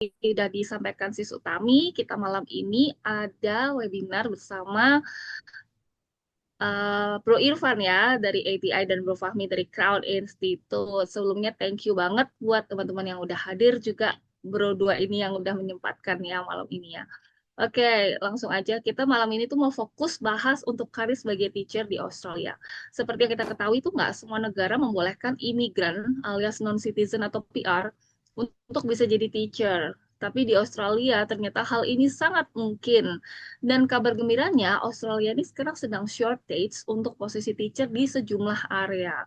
sudah disampaikan Sis Utami, kita malam ini ada webinar bersama Bro Irfan ya dari ATI dan Bro Fahmi dari Crown Institute. Sebelumnya thank you banget buat teman-teman yang udah hadir juga Bro dua ini yang udah menyempatkan ya malam ini ya. Oke, langsung aja. Kita malam ini tuh mau fokus bahas untuk karir sebagai teacher di Australia. Seperti yang kita ketahui tuh nggak semua negara membolehkan imigran alias non-citizen atau PR untuk bisa jadi teacher. Tapi di Australia ternyata hal ini sangat mungkin. Dan kabar gembiranya, Australia ini sekarang sedang shortage untuk posisi teacher di sejumlah area.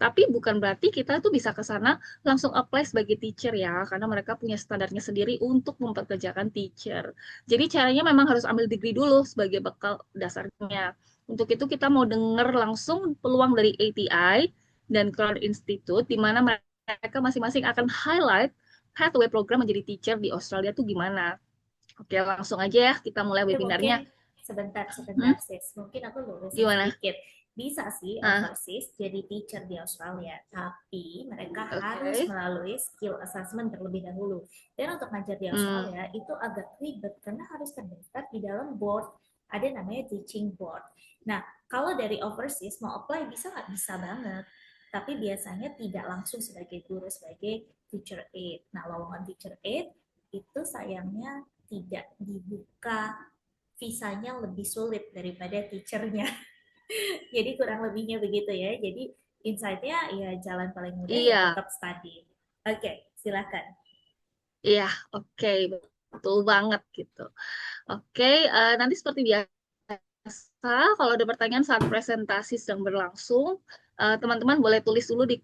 Tapi bukan berarti kita tuh bisa ke sana langsung apply sebagai teacher ya, karena mereka punya standarnya sendiri untuk memperkerjakan teacher. Jadi caranya memang harus ambil degree dulu sebagai bekal dasarnya. Untuk itu kita mau dengar langsung peluang dari ATI dan Crown Institute, di mana mereka masing-masing akan highlight pathway program menjadi teacher di Australia tuh gimana. Oke, langsung aja ya kita mulai Tapi mungkin webinarnya. sebentar Hmm? sis, mungkin aku lurusin Gimana? sedikit. Bisa sih Ah, overseas jadi teacher di Australia, tapi mereka harus oke. melalui skill assessment terlebih dahulu. Dan untuk ngajar di Hmm. Australia itu agak ribet karena harus terdaftar di dalam board, ada namanya teaching board. Nah, kalau dari overseas mau apply bisa nggak? Bisa banget. Tapi biasanya tidak langsung sebagai guru, sebagai teacher aid. Nah, lowongan teacher aid itu sayangnya tidak dibuka, visanya lebih sulit daripada teachernya. Jadi kurang lebihnya begitu ya. Jadi insight-nya ya jalan paling mudah ya Iya, tetap study. Oke, silakan. iya, oke, betul banget gitu. Oke, nanti seperti biasa, kalau ada pertanyaan saat presentasi sedang berlangsung, teman-teman boleh tulis dulu di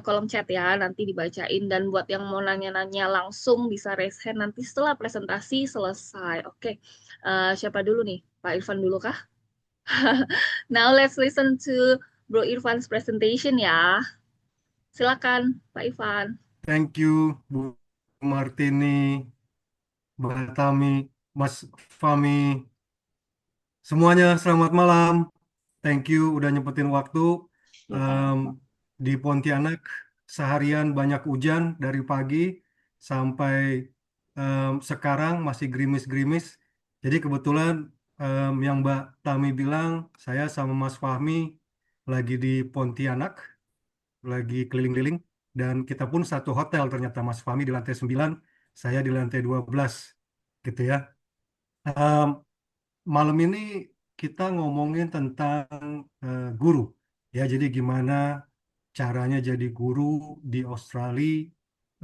kolom chat ya, nanti dibacain. Dan buat yang mau nanya-nanya langsung bisa raise hand nanti setelah presentasi selesai. Oke, siapa dulu nih? Pak Irfan dulu kah? Now let's listen to Bro Irfan's presentation ya. Silakan, Pak Irfan. Thank you, Bu Martini, Mbak Tami, Mas Fami. Semuanya selamat malam. Thank you udah nyempetin waktu. Em, di Pontianak seharian banyak hujan dari pagi sampai sekarang masih gerimis-gerimis. Jadi kebetulan yang Mbak Tami bilang, saya sama Mas Fahmi lagi di Pontianak, lagi keliling-keliling. Dan kita pun satu hotel ternyata, Mas Fahmi di lantai 9, saya di lantai 12 gitu ya. Em, Malam ini kita ngomongin tentang guru ya. Jadi gimana caranya jadi guru di Australia,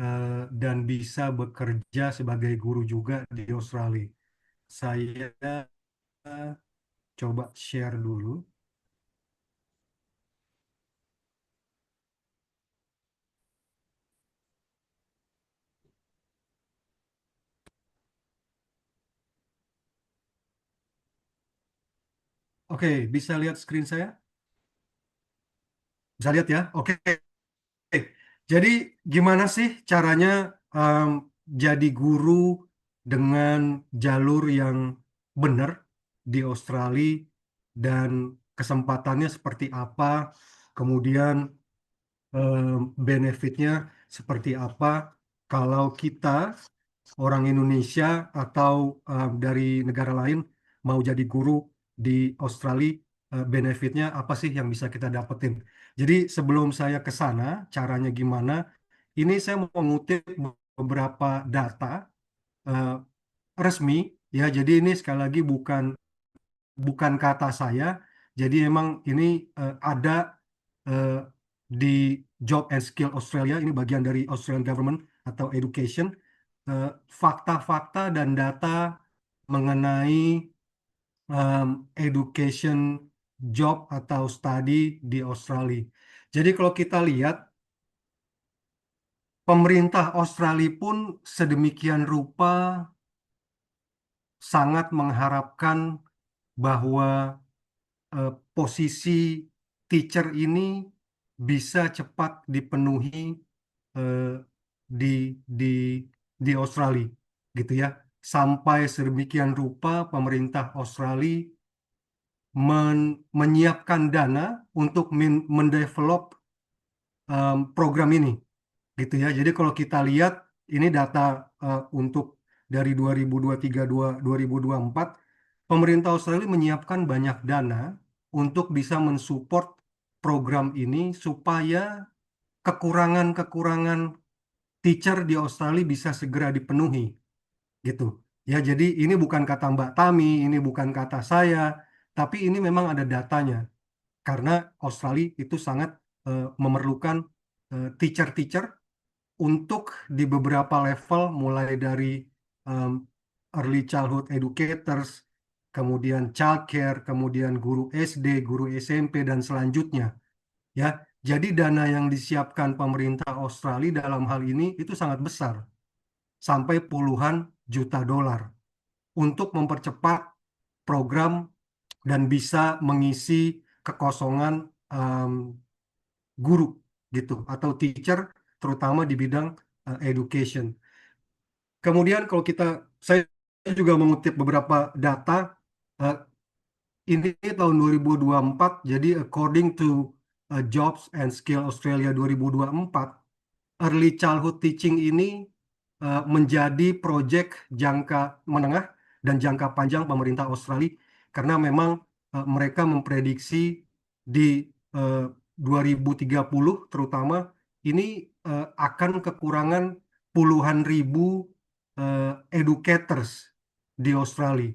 eh, dan bisa bekerja sebagai guru juga di Australia. Saya coba share dulu. Oke, bisa lihat screen saya? Bisa lihat ya? Oke. Jadi gimana sih caranya em, jadi guru dengan jalur yang benar di Australia, dan kesempatannya seperti apa, kemudian benefitnya seperti apa kalau kita orang Indonesia atau dari negara lain mau jadi guru di Australia, benefitnya apa sih yang bisa kita dapetin. Jadi sebelum saya ke sana, caranya gimana, ini saya mau mengutip beberapa data eh, resmi ya. Jadi ini sekali lagi bukan bukan kata saya. Jadi emang ini ada eh, di Job and Skill Australia, ini bagian dari Australian Government atau Education, eh, fakta-fakta dan data mengenai education, job atau study di Australia. Jadi kalau kita lihat, pemerintah Australia pun sedemikian rupa sangat mengharapkan bahwa posisi teacher ini bisa cepat dipenuhi eh, di di di Australia gitu ya. Sampai sedemikian rupa pemerintah Australia menyiapkan dana untuk mendevelop program ini gitu ya. Jadi kalau kita lihat ini data untuk dari 2023-2024, pemerintah Australia menyiapkan banyak dana untuk bisa mensupport program ini supaya kekurangan-kekurangan teacher di Australia bisa segera dipenuhi gitu. Ya, jadi ini bukan kata Mbak Tami, ini bukan kata saya, tapi ini memang ada datanya karena Australia itu sangat memerlukan teacher-teacher untuk di beberapa level mulai dari um, early childhood educators, kemudian childcare, kemudian guru SD, guru SMP dan selanjutnya. Ya, jadi dana yang disiapkan pemerintah Australia dalam hal ini itu sangat besar, sampai puluhan juta dolar untuk mempercepat program dan bisa mengisi kekosongan um, guru gitu atau teacher terutama di bidang education. Kemudian kalau saya juga mengutip beberapa data uh, ini tahun 2024, jadi according to Jobs and Skill Australia 2024, early childhood teaching ini menjadi proyek jangka menengah dan jangka panjang pemerintah Australia karena memang mereka memprediksi di eh, 2030 terutama ini akan kekurangan puluhan ribu educators di Australia.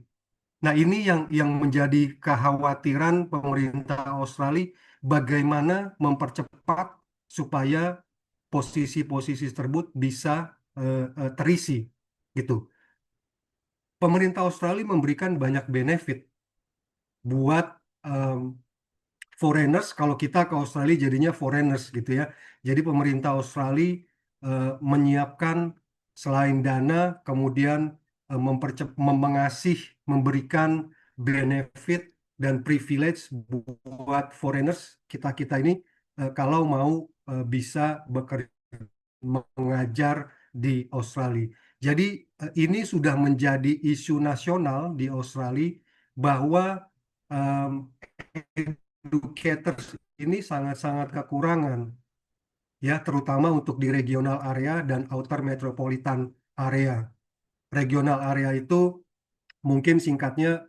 Nah, ini yang menjadi kekhawatiran pemerintah Australia, bagaimana mempercepat supaya posisi-posisi tersebut bisa terisi, gitu. Pemerintah Australia memberikan banyak benefit buat em, foreigners. Kalau kita ke Australia jadinya foreigners, gitu ya. Jadi pemerintah Australia menyiapkan selain dana, kemudian mengasih, memberikan benefit dan privilege buat foreigners kita ini kalau mau bisa bekerja mengajar di Australia. Jadi ini sudah menjadi isu nasional di Australia bahwa em, educators ini sangat-sangat kekurangan ya terutama untuk di regional area dan outer metropolitan area. Regional area itu mungkin singkatnya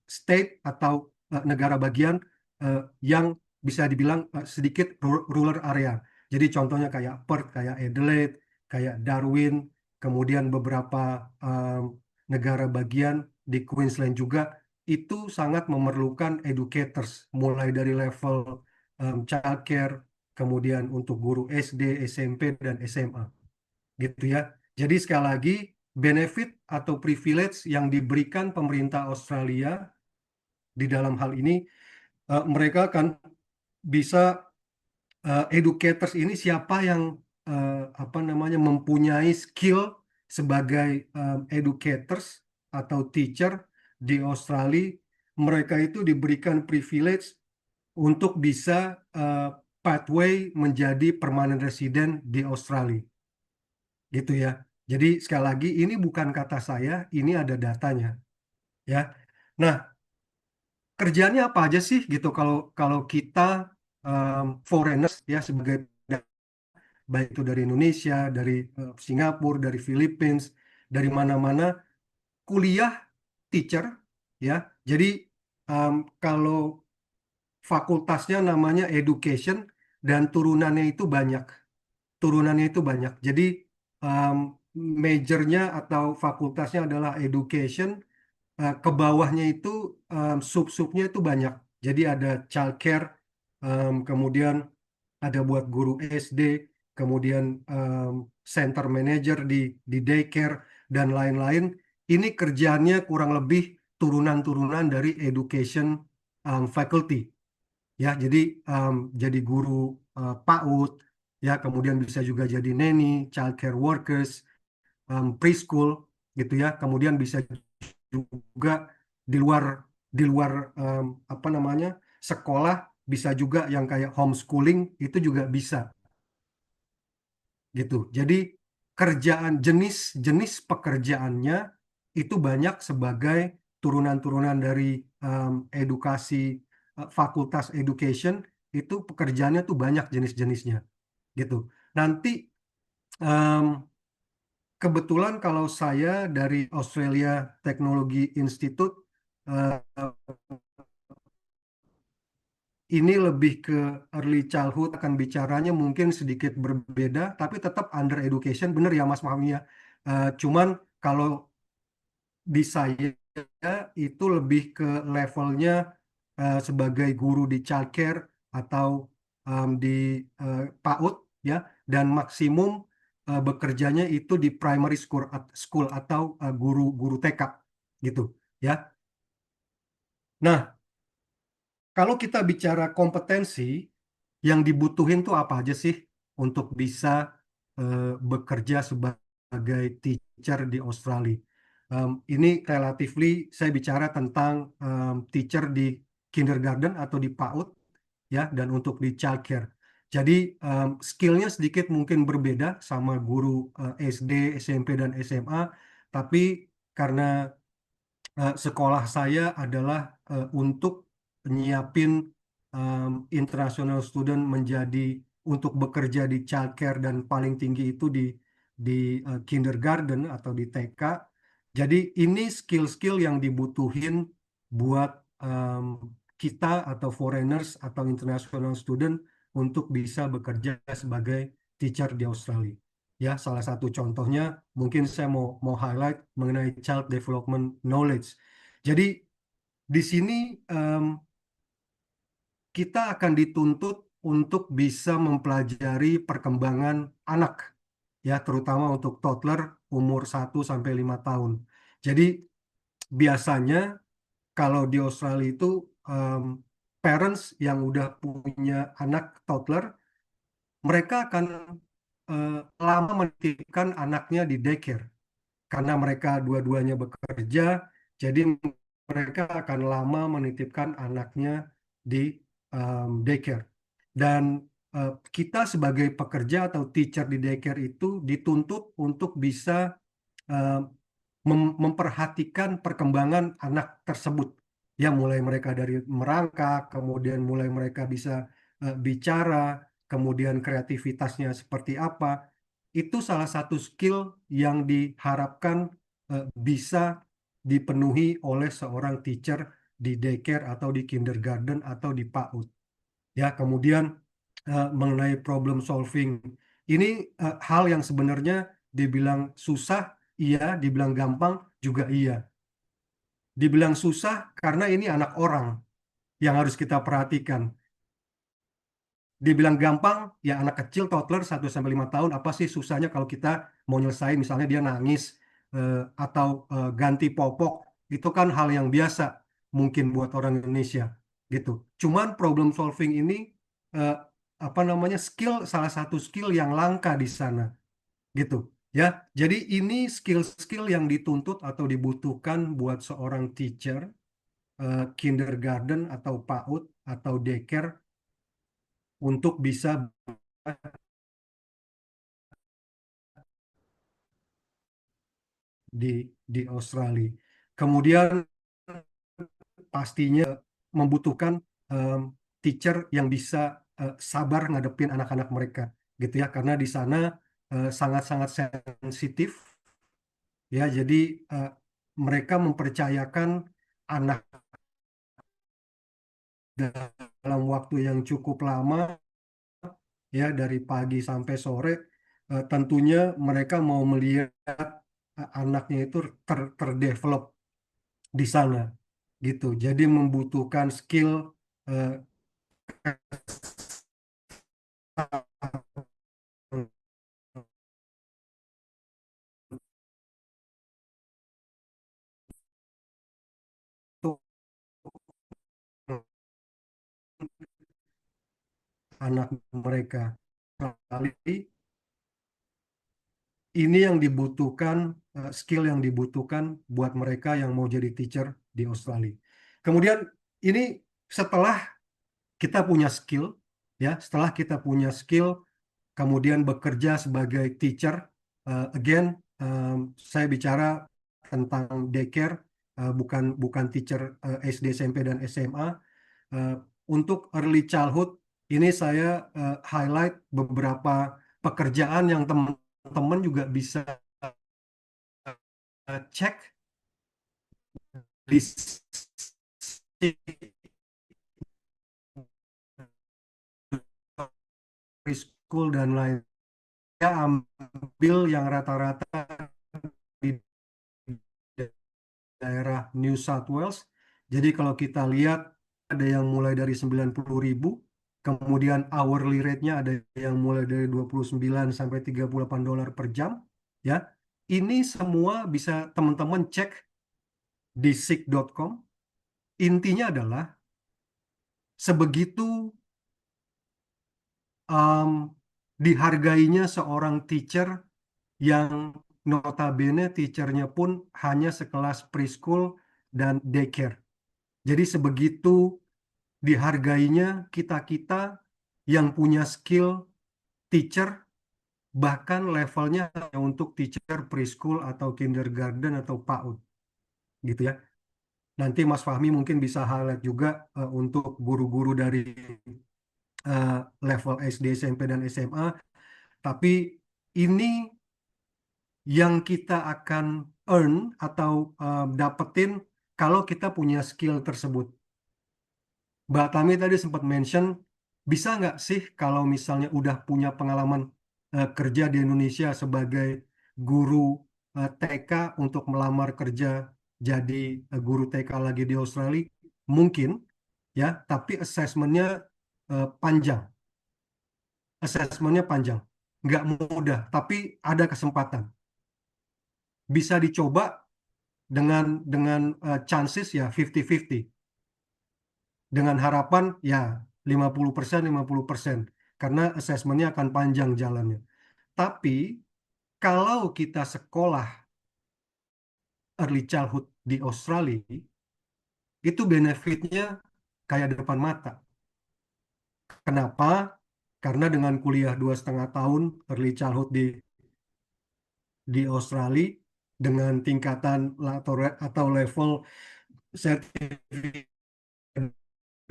state atau negara bagian eh, yang bisa dibilang sedikit rural area. Jadi contohnya kayak Perth, kayak Adelaide, kayak Darwin, kemudian beberapa em, negara bagian di Queensland juga itu sangat memerlukan educators mulai dari level childcare, kemudian untuk guru SD, SMP, dan SMA gitu ya. Jadi sekali lagi benefit atau privilege yang diberikan pemerintah Australia di dalam hal ini mereka akan bisa educators ini siapa yang apa namanya mempunyai skill sebagai educators atau teacher di Australia, mereka itu diberikan privilege untuk bisa pathway menjadi permanent resident di Australia gitu ya. Jadi sekali lagi ini bukan kata saya, ini ada datanya ya. Nah, kerjanya apa aja sih gitu kalau kalau kita foreigners ya sebagai baik itu dari Indonesia, dari Singapura, dari Philippines, dari mana-mana kuliah teacher ya. Jadi kalau fakultasnya namanya education dan turunannya itu banyak. Turunannya itu banyak. Jadi um, majornya atau fakultasnya adalah education. Ke bawahnya itu sub-subnya itu banyak. Jadi ada childcare, kemudian ada buat guru SD, kemudian center manager di daycare dan lain-lain. Ini kerjaannya kurang lebih turunan-turunan dari education faculty. Ya, jadi guru PAUD, ya kemudian bisa juga jadi nanny, childcare workers, preschool, gitu ya. Kemudian bisa juga di luar apa namanya sekolah bisa juga yang kayak homeschooling itu juga bisa gitu. Jadi kerjaan jenis-jenis pekerjaannya itu banyak sebagai turunan-turunan dari edukasi fakultas education itu pekerjaannya tuh banyak jenis-jenisnya gitu. Nanti em, kebetulan kalau saya dari Australia Technology Institute, eh, ini lebih ke early childhood, akan bicaranya mungkin sedikit berbeda, tapi tetap under education, bener ya Mas Fahmi ya. Cuman kalau di saya itu lebih ke levelnya sebagai guru di childcare atau di PAUD ya, dan maksimum bekerjanya itu di primary school atau guru-guru TK gitu ya. Nah, kalau kita bicara kompetensi yang dibutuhin tuh apa aja sih untuk bisa bekerja sebagai teacher di Australia? Ini relatively saya bicara tentang teacher di kindergarten atau di PAUD ya, dan untuk di childcare. Jadi skillnya sedikit mungkin berbeda sama guru SD, SMP dan SMA, tapi karena sekolah saya adalah untuk nyiapin international student menjadi untuk bekerja di childcare dan paling tinggi itu di kindergarten atau di TK. Jadi ini skill-skill yang dibutuhin buat kita atau foreigners atau international student untuk bisa bekerja sebagai teacher di Australia. Ya, salah satu contohnya mungkin saya mau highlight mengenai child development knowledge. Jadi di sini em, kita akan dituntut untuk bisa mempelajari perkembangan anak, ya, terutama untuk toddler umur 1 sampai 5 tahun. Jadi biasanya kalau di Australia itu em, parents yang udah punya anak toddler, mereka akan lama menitipkan anaknya di daycare karena mereka dua-duanya bekerja, jadi mereka akan lama menitipkan anaknya di daycare. Dan kita sebagai pekerja atau teacher di daycare itu dituntut untuk bisa eh, memperhatikan perkembangan anak tersebut. Ya, mulai mereka dari merangkak, kemudian mulai mereka bisa bicara, kemudian kreativitasnya seperti apa. Itu salah satu skill yang diharapkan bisa dipenuhi oleh seorang teacher di daycare atau di kindergarten atau di PAUD. Ya, kemudian mengenai problem solving. Ini hal yang sebenarnya dibilang susah, iya, dibilang gampang juga iya. Dibilang susah karena ini anak orang yang harus kita perhatikan. Dibilang gampang, ya anak kecil, toddler 1 sampai 5 tahun, apa sih susahnya kalau kita mau nyelesain, misalnya dia nangis atau ganti popok, itu kan hal yang biasa mungkin buat orang Indonesia gitu. Cuman problem solving ini eh, apa namanya, salah satu skill yang langka di sana gitu ya. Jadi ini skill-skill yang dituntut atau dibutuhkan buat seorang teacher kindergarten atau PAUD atau daycare untuk bisa di Australia. Kemudian pastinya membutuhkan em, teacher yang bisa sabar ngadepin anak-anak mereka gitu ya, karena di sana sangat-sangat sensitif ya. Jadi eh, mereka mempercayakan anak dalam waktu yang cukup lama ya, dari pagi sampai sore. Tentunya mereka mau melihat anaknya itu terdevelop di sana gitu. Jadi membutuhkan skill eh, untuk anak mereka. Kali ini yang dibutuhkan, skill yang dibutuhkan buat mereka yang mau jadi teacher di Australia. Kemudian ini setelah kita punya skill, ya, setelah kita punya skill, kemudian bekerja sebagai teacher, again, saya bicara tentang daycare, bukan bukan teacher SD, SMP dan SMA. Eh, untuk early childhood ini saya highlight beberapa pekerjaan yang teman-teman juga bisa cek di preschool dan lain. Saya ambil yang rata-rata di daerah New South Wales. Jadi kalau kita lihat ada yang mulai dari 90.000, kemudian hourly rate-nya ada yang mulai dari 29 sampai $38 per jam, ya. Ini semua bisa teman-teman cek di sick.com. Intinya adalah sebegitu um, dihargainya seorang teacher yang notabene teachernya pun hanya sekelas preschool dan daycare. Jadi sebegitu dihargainya kita-kita yang punya skill teacher, bahkan levelnya hanya untuk teacher preschool atau kindergarten atau PAUD, gitu ya. Nanti Mas Fahmi mungkin bisa highlight juga untuk guru-guru dari eh, level SD, SMP, dan SMA. Tapi ini yang kita akan earn atau dapetin kalau kita punya skill tersebut. Mbak Tami tadi sempat mention, bisa nggak sih kalau misalnya udah punya pengalaman kerja di Indonesia sebagai guru TK untuk melamar kerja jadi guru TK lagi di Australia? Mungkin, ya, tapi panjang. Assessmentnya panjang. Nggak mudah, tapi ada kesempatan. Bisa dicoba dengan chances ya 50-50. Dengan harapan ya 50%, 50%. Karena assessmentnya akan panjang jalannya. Tapi kalau kita sekolah early childhood di Australia, itu benefitnya kayak depan mata. Kenapa? Karena dengan kuliah 2,5 tahun early childhood di Australia, dengan tingkatan atau level sertifikat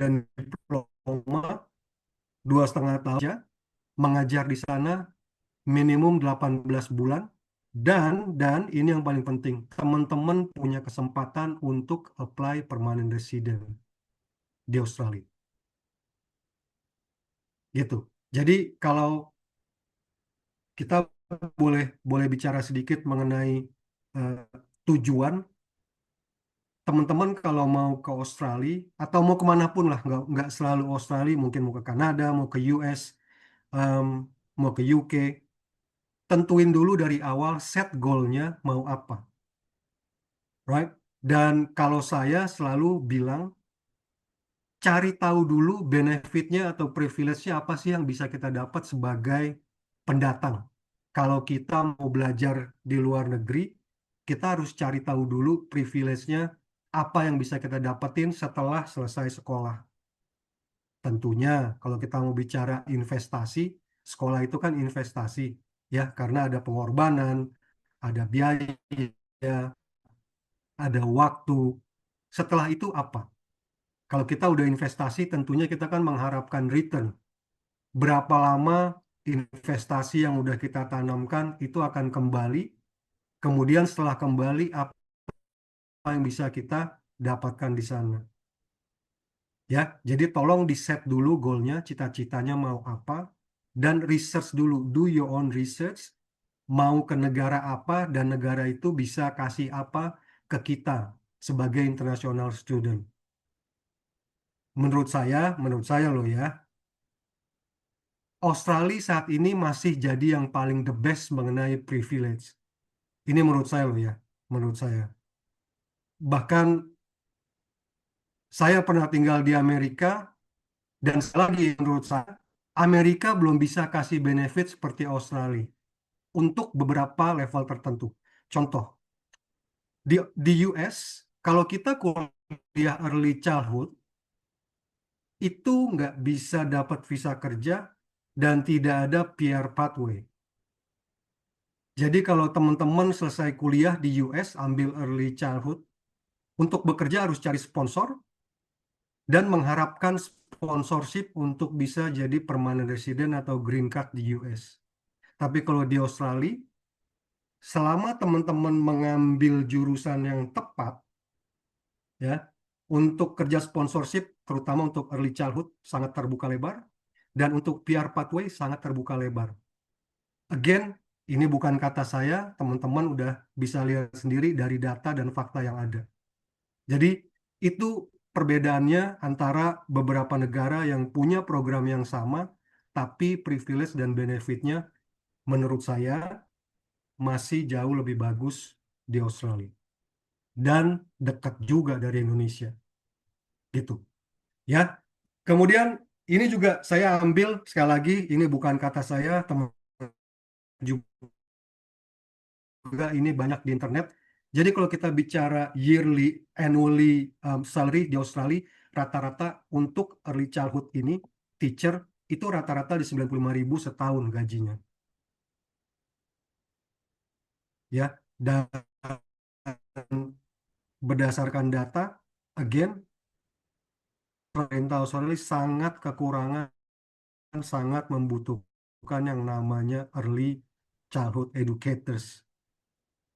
dan diploma 2,5 tahun aja, mengajar di sana minimum 18 bulan, dan ini yang paling penting, teman-teman punya kesempatan untuk apply permanent resident di Australia. Gitu. Jadi kalau kita boleh boleh bicara sedikit mengenai eh, tujuan teman-teman kalau mau ke Australia atau mau kemanapun lah, nggak selalu Australia, mungkin mau ke Kanada, mau ke US, em, mau ke UK, tentuin dulu dari awal set goalnya mau apa, right? Dan kalau saya selalu bilang, cari tahu dulu benefitnya atau privilege-nya apa sih yang bisa kita dapat sebagai pendatang. Kalau kita mau belajar di luar negeri, kita harus cari tahu dulu privilege-nya apa yang bisa kita dapetin setelah selesai sekolah. Tentunya kalau kita mau bicara investasi, sekolah itu kan investasi, ya, karena ada pengorbanan, ada biaya, ada waktu. Setelah itu apa? Kalau kita udah investasi, tentunya kita kan mengharapkan return. Berapa lama investasi yang udah kita tanamkan itu akan kembali, kemudian setelah kembali apa yang bisa kita dapatkan di sana. Ya, jadi tolong di set dulu goalnya, cita-citanya mau apa, dan research dulu, do your own research, mau ke negara apa dan negara itu bisa kasih apa ke kita sebagai international student. Menurut saya loh ya, Australia saat ini masih jadi yang paling the best mengenai privilege. Ini menurut saya loh ya, menurut saya. Bahkan saya pernah tinggal di Amerika dan lagi menurut saya, Amerika belum bisa kasih benefit seperti Australia untuk beberapa level tertentu. Contoh, di US, kalau kita kuliah early childhood, itu nggak bisa dapat visa kerja dan tidak ada PR pathway. Jadi kalau teman-teman selesai kuliah di US, ambil early childhood, untuk bekerja harus cari sponsor dan mengharapkan sponsorship untuk bisa jadi permanent resident atau green card di US. Tapi kalau di Australia, selama teman-teman mengambil jurusan yang tepat, ya, untuk kerja sponsorship, terutama untuk early childhood, sangat terbuka lebar, dan untuk PR pathway sangat terbuka lebar. Again, ini bukan kata saya, teman-teman udah bisa lihat sendiri dari data dan fakta yang ada. Jadi, itu perbedaannya antara beberapa negara yang punya program yang sama, tapi privilege dan benefitnya menurut saya masih jauh lebih bagus di Australia. Dan dekat juga dari Indonesia. Gitu. Ya. Kemudian ini juga saya ambil sekali lagi, ini bukan kata saya, teman juga ini banyak di internet. Jadi kalau kita bicara yearly, annually salary di Australia, rata-rata untuk early childhood ini, teacher, itu rata-rata di 95.000 setahun gajinya. Ya, dan berdasarkan data, again, pemerintah Australia sangat kekurangan, sangat membutuhkan yang namanya early childhood educators.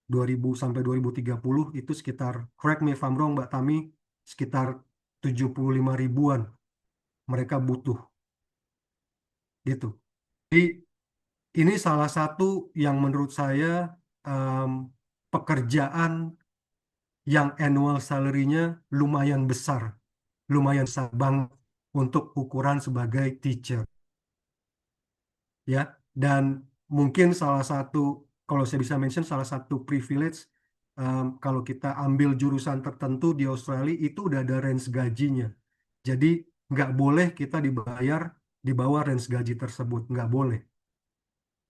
2000 sampai 2030 itu sekitar, correct me if I'm wrong Mbak Tami, sekitar 75 ribuan mereka butuh gitu. Jadi ini salah satu yang menurut saya em, pekerjaan yang annual salary-nya lumayan besar banget untuk ukuran sebagai teacher, ya. Dan mungkin salah satu, kalau saya bisa mention, salah satu privilege kalau kita ambil jurusan tertentu di Australia itu udah ada range gajinya. Jadi nggak boleh kita dibayar di bawah range gaji tersebut, nggak boleh.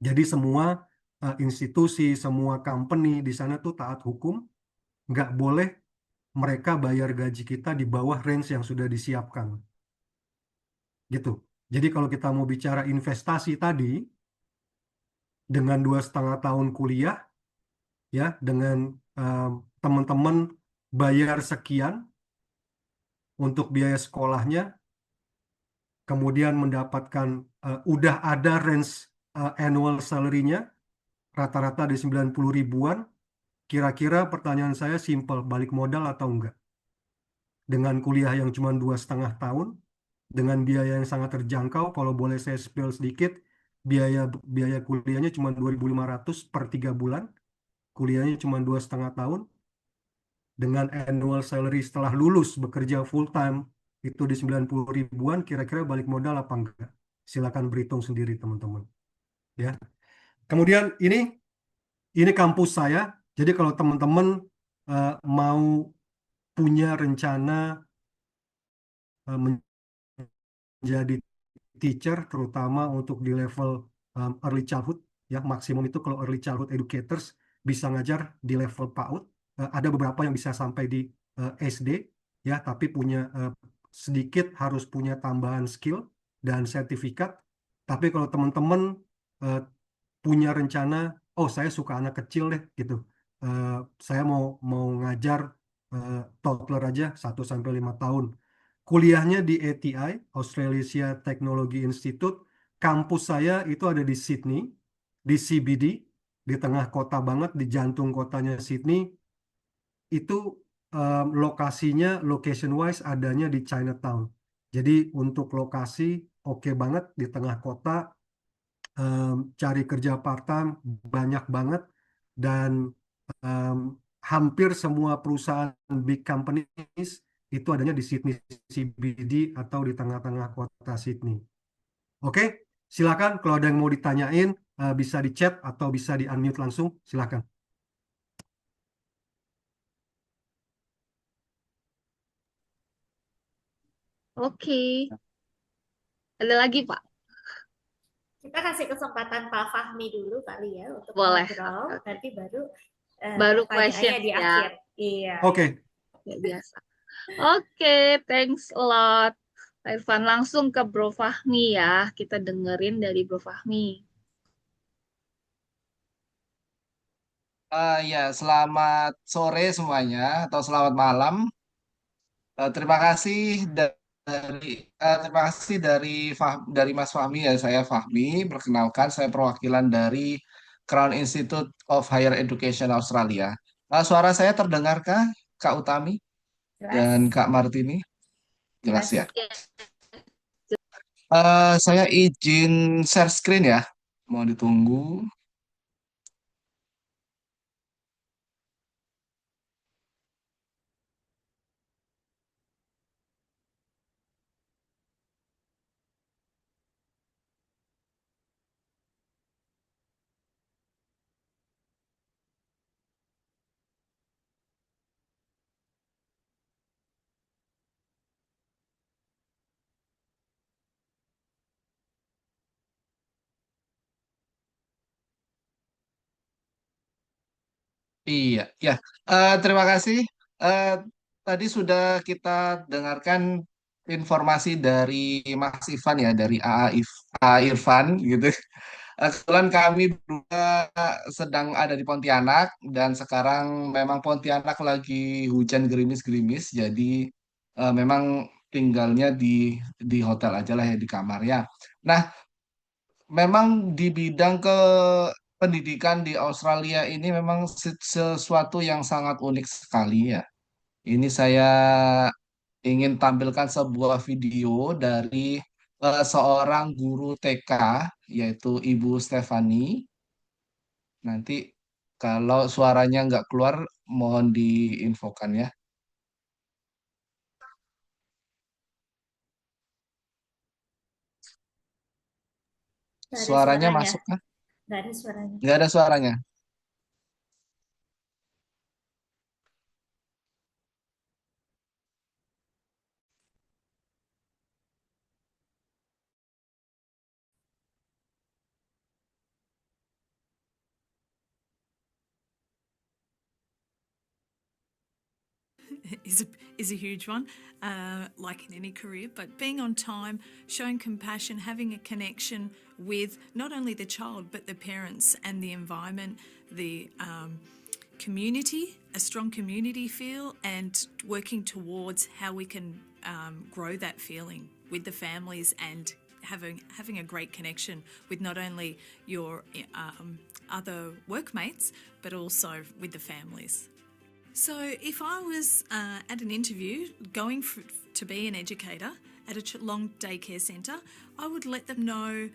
Jadi semua institusi, semua company di sana tuh taat hukum, nggak boleh mereka bayar gaji kita di bawah range yang sudah disiapkan, gitu. Jadi kalau kita mau bicara investasi tadi, dengan 2,5 tahun kuliah, ya, dengan teman-teman bayar sekian untuk biaya sekolahnya, kemudian mendapatkan udah ada range annual salary-nya rata-rata di 90 ribuan, kira-kira pertanyaan saya simple, balik modal atau enggak? Dengan kuliah yang cuma 2,5 tahun, dengan biaya yang sangat terjangkau, kalau boleh saya spill sedikit, biaya biaya kuliahnya cuma 2.500 per 3 bulan, kuliahnya cuma 2,5 tahun, dengan annual salary setelah lulus bekerja full time itu di 90 ribuan, kira-kira balik modal apa enggak? Silakan berhitung sendiri teman-teman. Ya. Kemudian ini kampus saya. Jadi kalau teman-teman mau punya rencana menjadi teacher, terutama untuk di level early childhood, ya maksimum itu kalau early childhood educators bisa ngajar di level PAUD. Ada beberapa yang bisa sampai di SD, ya, tapi punya sedikit harus punya tambahan skill dan sertifikat. Tapi kalau teman-teman uh, punya rencana, oh saya suka anak kecil deh gitu, Eh, saya mau mau ngajar toddler aja 1 sampai 5 tahun. Kuliahnya di ATI, Australasia Technology Institute. Kampus saya itu ada di Sydney, di CBD, di tengah kota banget, di jantung kotanya Sydney. Itu lokasinya, location wise adanya di Chinatown. Jadi untuk lokasi oke banget di tengah kota, cari kerja part-time banyak banget, dan em, hampir semua perusahaan big companies itu adanya di Sydney CBD atau di tengah-tengah kota Sydney. Oke, silakan kalau ada yang mau ditanyain, bisa di chat atau bisa di unmute langsung, silakan. Oke, ada lagi Pak? Kita kasih kesempatan Pak Fahmi dulu kali ya untuk Boleh. ngobrol, Oke. nanti baru Baru pertanyaannya questions di ya. akhir. Iya. Oke, Ya, biasa. Oke, thanks a lot. Pak Irfan, langsung ke Bro Fahmi ya. Kita dengerin dari Bro Fahmi. Ya, selamat sore semuanya atau selamat malam. Terima kasih dari terima kasih dari dari Mas Fahmi ya, saya Fahmi. Perkenalkan, saya perwakilan dari Crown Institute of Higher Education Australia. Suara saya terdengarkah, Kak Utami dan Jelas? Kak Martini? Jelas ya. Jelas. Ya, Saya izin share screen ya. Mau ditunggu. Iya, ya. Terima kasih. Eh, Tadi sudah kita dengarkan informasi dari Mas Ivan ya, dari AA Irfan gitu. Kebetulan kami berdua sedang ada di Pontianak dan sekarang memang Pontianak lagi hujan gerimis-gerimis, jadi memang tinggalnya di hotel aja lah ya di kamar ya. Nah, memang di bidang ke pendidikan di Australia ini memang sesuatu yang sangat unik sekali ya. Ini saya ingin tampilkan sebuah video dari seorang guru TK yaitu Ibu Stefani. Nanti kalau suaranya nggak keluar, mohon diinfokan ya. Nggak ada Suaranya suaranya. masuk kah? Nggak ada suaranya. Nggak ada suaranya. is a, is a huge one, like in any career. But being on time, showing compassion, having a connection with not only the child but the parents and the environment, the community, a strong community feel, and working towards how we can grow that feeling with the families and having a great connection with not only your other workmates but also with the families. So, if I was at an interview going to be an educator at a long daycare centre, I would let them know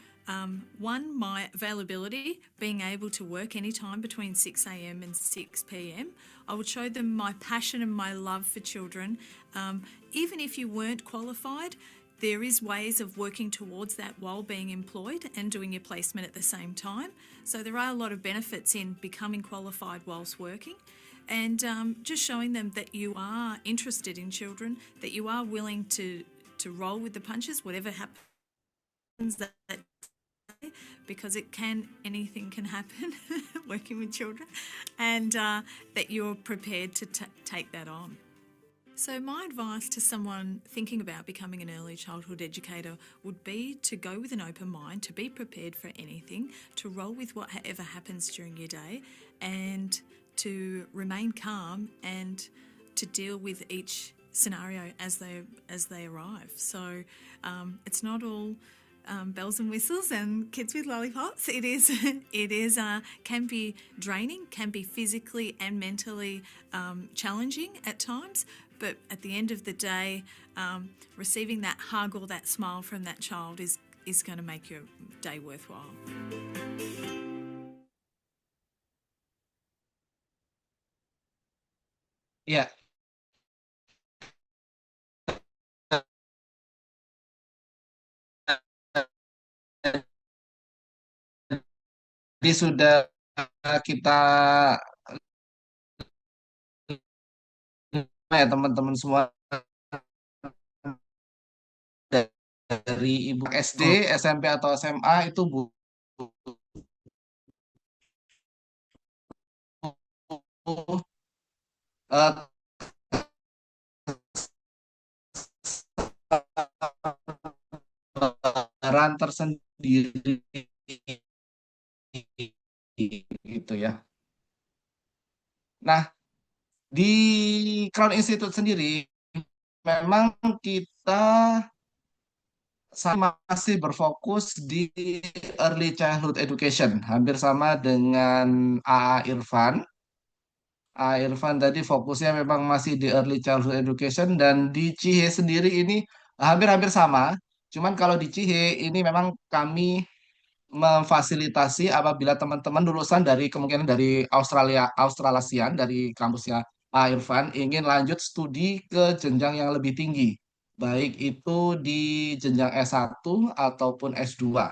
one, my availability, being able to work anytime between 6 a.m. and 6 p.m. I would show them my passion and my love for children. Even if you weren't qualified, there is ways of working towards that while being employed and doing your placement at the same time. So there are a lot of benefits in becoming qualified whilst working, and just showing them that you are interested in children, that you are willing to roll with the punches, whatever happens that day, because anything can happen working with children, and that you're prepared to take that on. So my advice to someone thinking about becoming an early childhood educator would be to go with an open mind, to be prepared for anything, to roll with whatever happens during your day, and to remain calm and to deal with each scenario as they arrive. So it's not all bells and whistles and kids with lollipops. It is can be draining, can be physically and mentally challenging at times. But at the end of the day, receiving that hug or that smile from that child is going to make your day worthwhile. Ya, jadi sudah kita ya teman-teman semua dari ibu SD, SMP atau SMA itu butuh eh, peran tersendiri gitu ya. Nah, di Crown Institute sendiri memang kita saya masih berfokus di early childhood education, hampir sama dengan AA Irfan. AA Irfan tadi fokusnya memang masih di early childhood education dan di CIHE sendiri ini hampir-hampir sama. Cuman kalau di CIHE ini memang kami memfasilitasi apabila teman-teman lulusan dari kemungkinan dari Australasian dari kampusnya A Irfan ingin lanjut studi ke jenjang yang lebih tinggi, baik itu di jenjang S1 ataupun S2.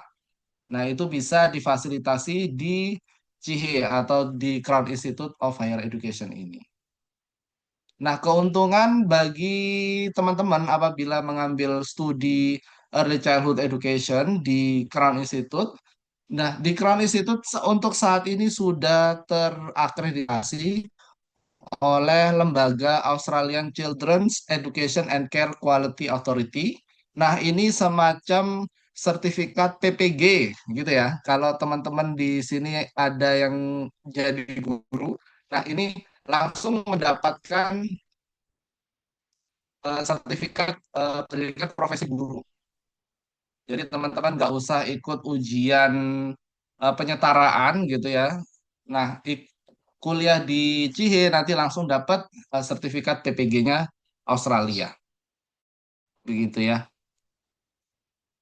Nah, itu bisa difasilitasi di CIHE atau di Crown Institute of Higher Education ini. Nah, keuntungan bagi teman-teman apabila mengambil studi Early Childhood Education di Crown Institute. Nah, di Crown Institute untuk saat ini sudah terakreditasi oleh lembaga Australian Children's Education and Care Quality Authority. Nah, ini semacam sertifikat PPG gitu ya. Kalau teman-teman di sini ada yang jadi guru, nah ini langsung mendapatkan sertifikat pendidikan profesi guru. Jadi teman-teman nggak usah ikut ujian penyetaraan gitu ya. Nah, kuliah di CIHE nanti langsung dapat sertifikat PPG-nya Australia. Begitu ya.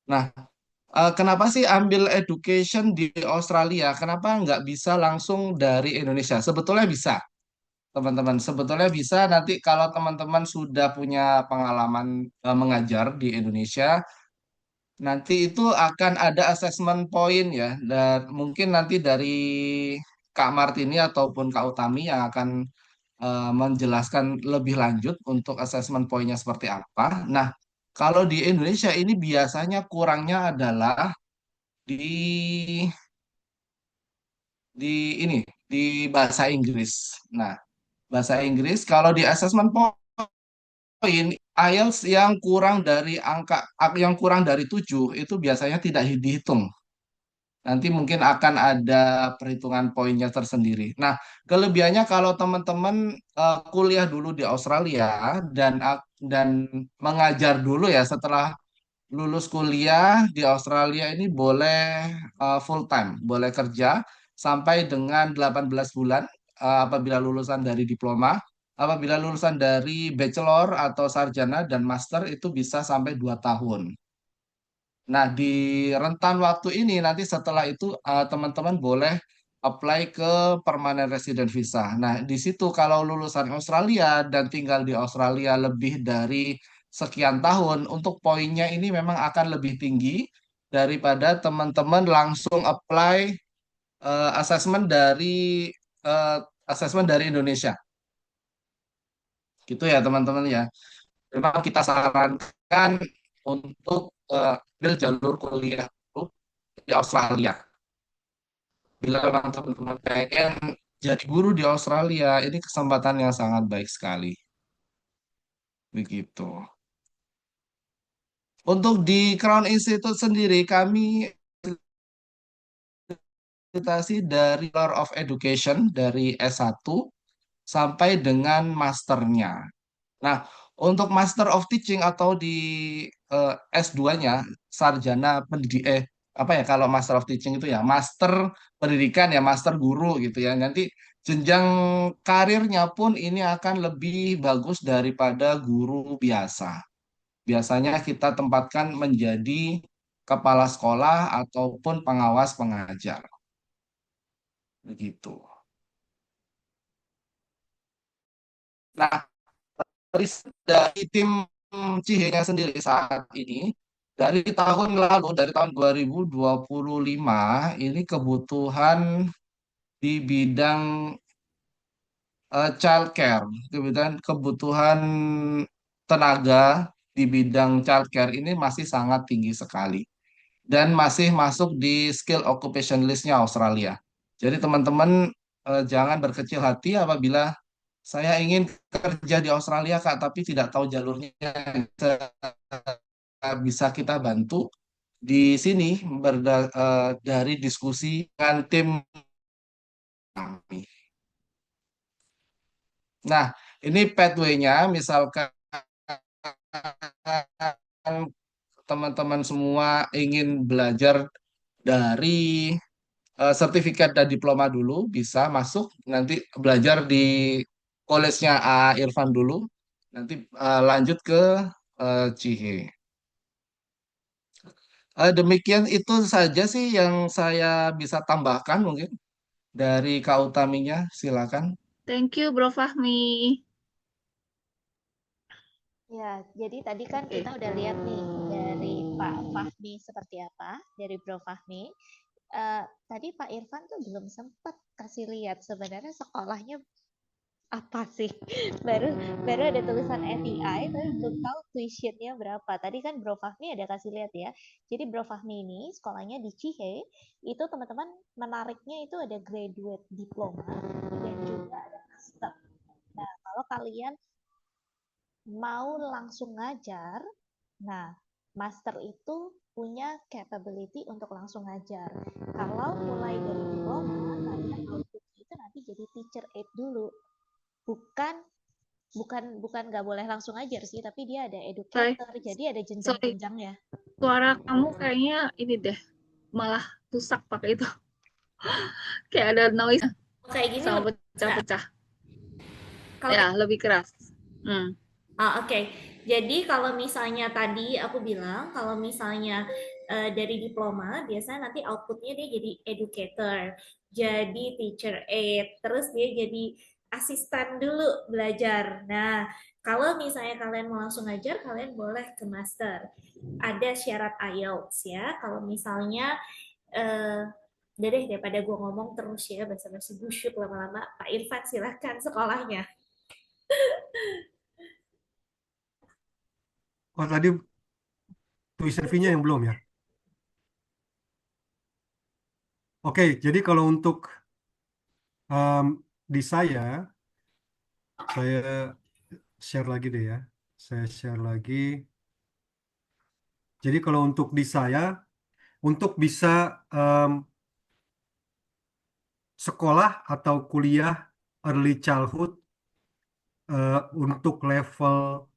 Nah, kenapa sih ambil education di Australia? Kenapa nggak bisa langsung dari Indonesia? Sebetulnya bisa, teman-teman. Sebetulnya bisa nanti kalau teman-teman sudah punya pengalaman mengajar di Indonesia. Nanti itu akan ada assessment point ya, dan mungkin nanti dari Kak Martini ataupun Kak Utami yang akan menjelaskan lebih lanjut untuk assessment pointnya seperti apa. Nah, kalau di Indonesia ini biasanya kurangnya adalah di di ini di bahasa Inggris. Nah, bahasa Inggris kalau di assessment point IELTS yang kurang dari yang kurang dari 7 itu biasanya tidak dihitung. Nanti mungkin akan ada perhitungan poinnya tersendiri. Nah, kelebihannya kalau teman-teman kuliah dulu di Australia dan mengajar dulu ya setelah lulus kuliah di Australia ini boleh full time, boleh kerja sampai dengan 18 bulan apabila lulusan dari diploma. Apabila lulusan dari bachelor atau sarjana dan master itu bisa sampai 2 tahun. Nah, di rentan waktu ini nanti setelah itu teman-teman boleh apply ke permanent resident visa. Nah, di situ kalau lulusan Australia dan tinggal di Australia lebih dari sekian tahun, untuk poinnya ini memang akan lebih tinggi daripada teman-teman langsung apply assessment eh, dari Indonesia. Gitu ya, teman-teman ya. Memang kita sarankan untuk ambil jalur kuliah di Australia. Bila memang teman-teman pengen jadi guru di Australia, ini kesempatan yang sangat baik sekali. Begitu. Untuk di Crown Institute sendiri, kami fasilitasi dari Bachelor of Education, dari S1 sampai dengan masternya. Nah, untuk Master of Teaching atau di S2-nya, sarjana apa ya kalau Master of Teaching itu ya, Master Pendidikan ya, Master Guru gitu ya. Nanti jenjang karirnya pun ini akan lebih bagus daripada guru biasa. Biasanya kita tempatkan menjadi kepala sekolah ataupun pengawas pengajar. Begitu. Nah, dari tim Cihenya sendiri saat ini, dari tahun 2025, ini kebutuhan di bidang childcare, kebutuhan tenaga di bidang childcare ini masih sangat tinggi sekali dan masih masuk di skill occupation list-nya Australia. Jadi teman-teman jangan berkecil hati apabila saya ingin kerja di Australia Kak, tapi tidak tahu jalurnya. Bisa kita bantu di sini dari diskusi dengan tim kami. Nah, ini pathway-nya misalkan teman-teman semua ingin belajar dari sertifikat dan diploma dulu, bisa masuk nanti belajar di college-nya A. Irfan dulu, nanti lanjut ke Cihe. Demikian itu saja sih yang saya bisa tambahkan mungkin dari Kak Utaminya, silakan. Thank you, Bro Fahmi. Ya, jadi tadi kan Oke. kita udah lihat nih dari Pak Fahmi seperti apa, dari Bro Fahmi. Tadi Pak Irfan tuh belum sempat kasih lihat sebenarnya sekolahnya apa sih. Baru ada tulisan FEI, tapi belum tahu tuitionnya berapa. Tadi kan Bro Fahmi ada kasih lihat ya. Jadi Bro Fahmi ini sekolahnya di Cihe, itu teman-teman menariknya itu ada graduate diploma dan juga ada master. Nah, kalau kalian mau langsung ngajar, nah master itu punya capability untuk langsung ngajar. Kalau mulai dari diploma, kalian outputnya itu nanti jadi teacher aid dulu. Bukan nggak boleh langsung ngajar sih, tapi dia ada educator, jadi ada Sorry, jenjang-jenjangnya. suara kamu kayaknya ini deh, malah rusak pakai itu. Kayak ada noise Kayak gini sama lebih keras. pecah-pecah. Kalau Ya, lebih keras. Oke. Jadi kalau misalnya tadi aku bilang, kalau misalnya dari diploma, biasanya nanti outputnya dia jadi educator, jadi teacher aid, terus dia jadi asisten dulu belajar. Nah, kalau misalnya kalian mau langsung ngajar, kalian boleh ke master. Ada syarat IELTS ya. Kalau misalnya, udah deh daripada gue ngomong terus ya, basa-basi busyut lama-lama, Pak Irfan silahkan sekolahnya. Oh, tadi tuition fee-nya yang belum ya? Oke, jadi kalau untuk di saya share lagi deh ya. Saya share lagi. Jadi kalau untuk di saya, untuk bisa sekolah atau kuliah early childhood untuk level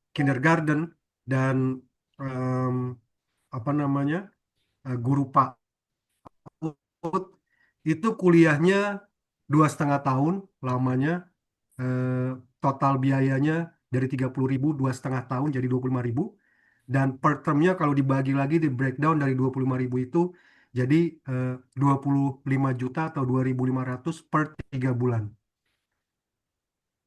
kindergarten dan em, apa namanya guru PAUD itu kuliahnya 2,5 tahun lamanya, total biayanya dari 30.000 2,5 tahun jadi 25.000, dan per termnya kalau dibagi lagi di breakdown dari 25.000 itu jadi 25 juta atau 2.500 per 3 bulan.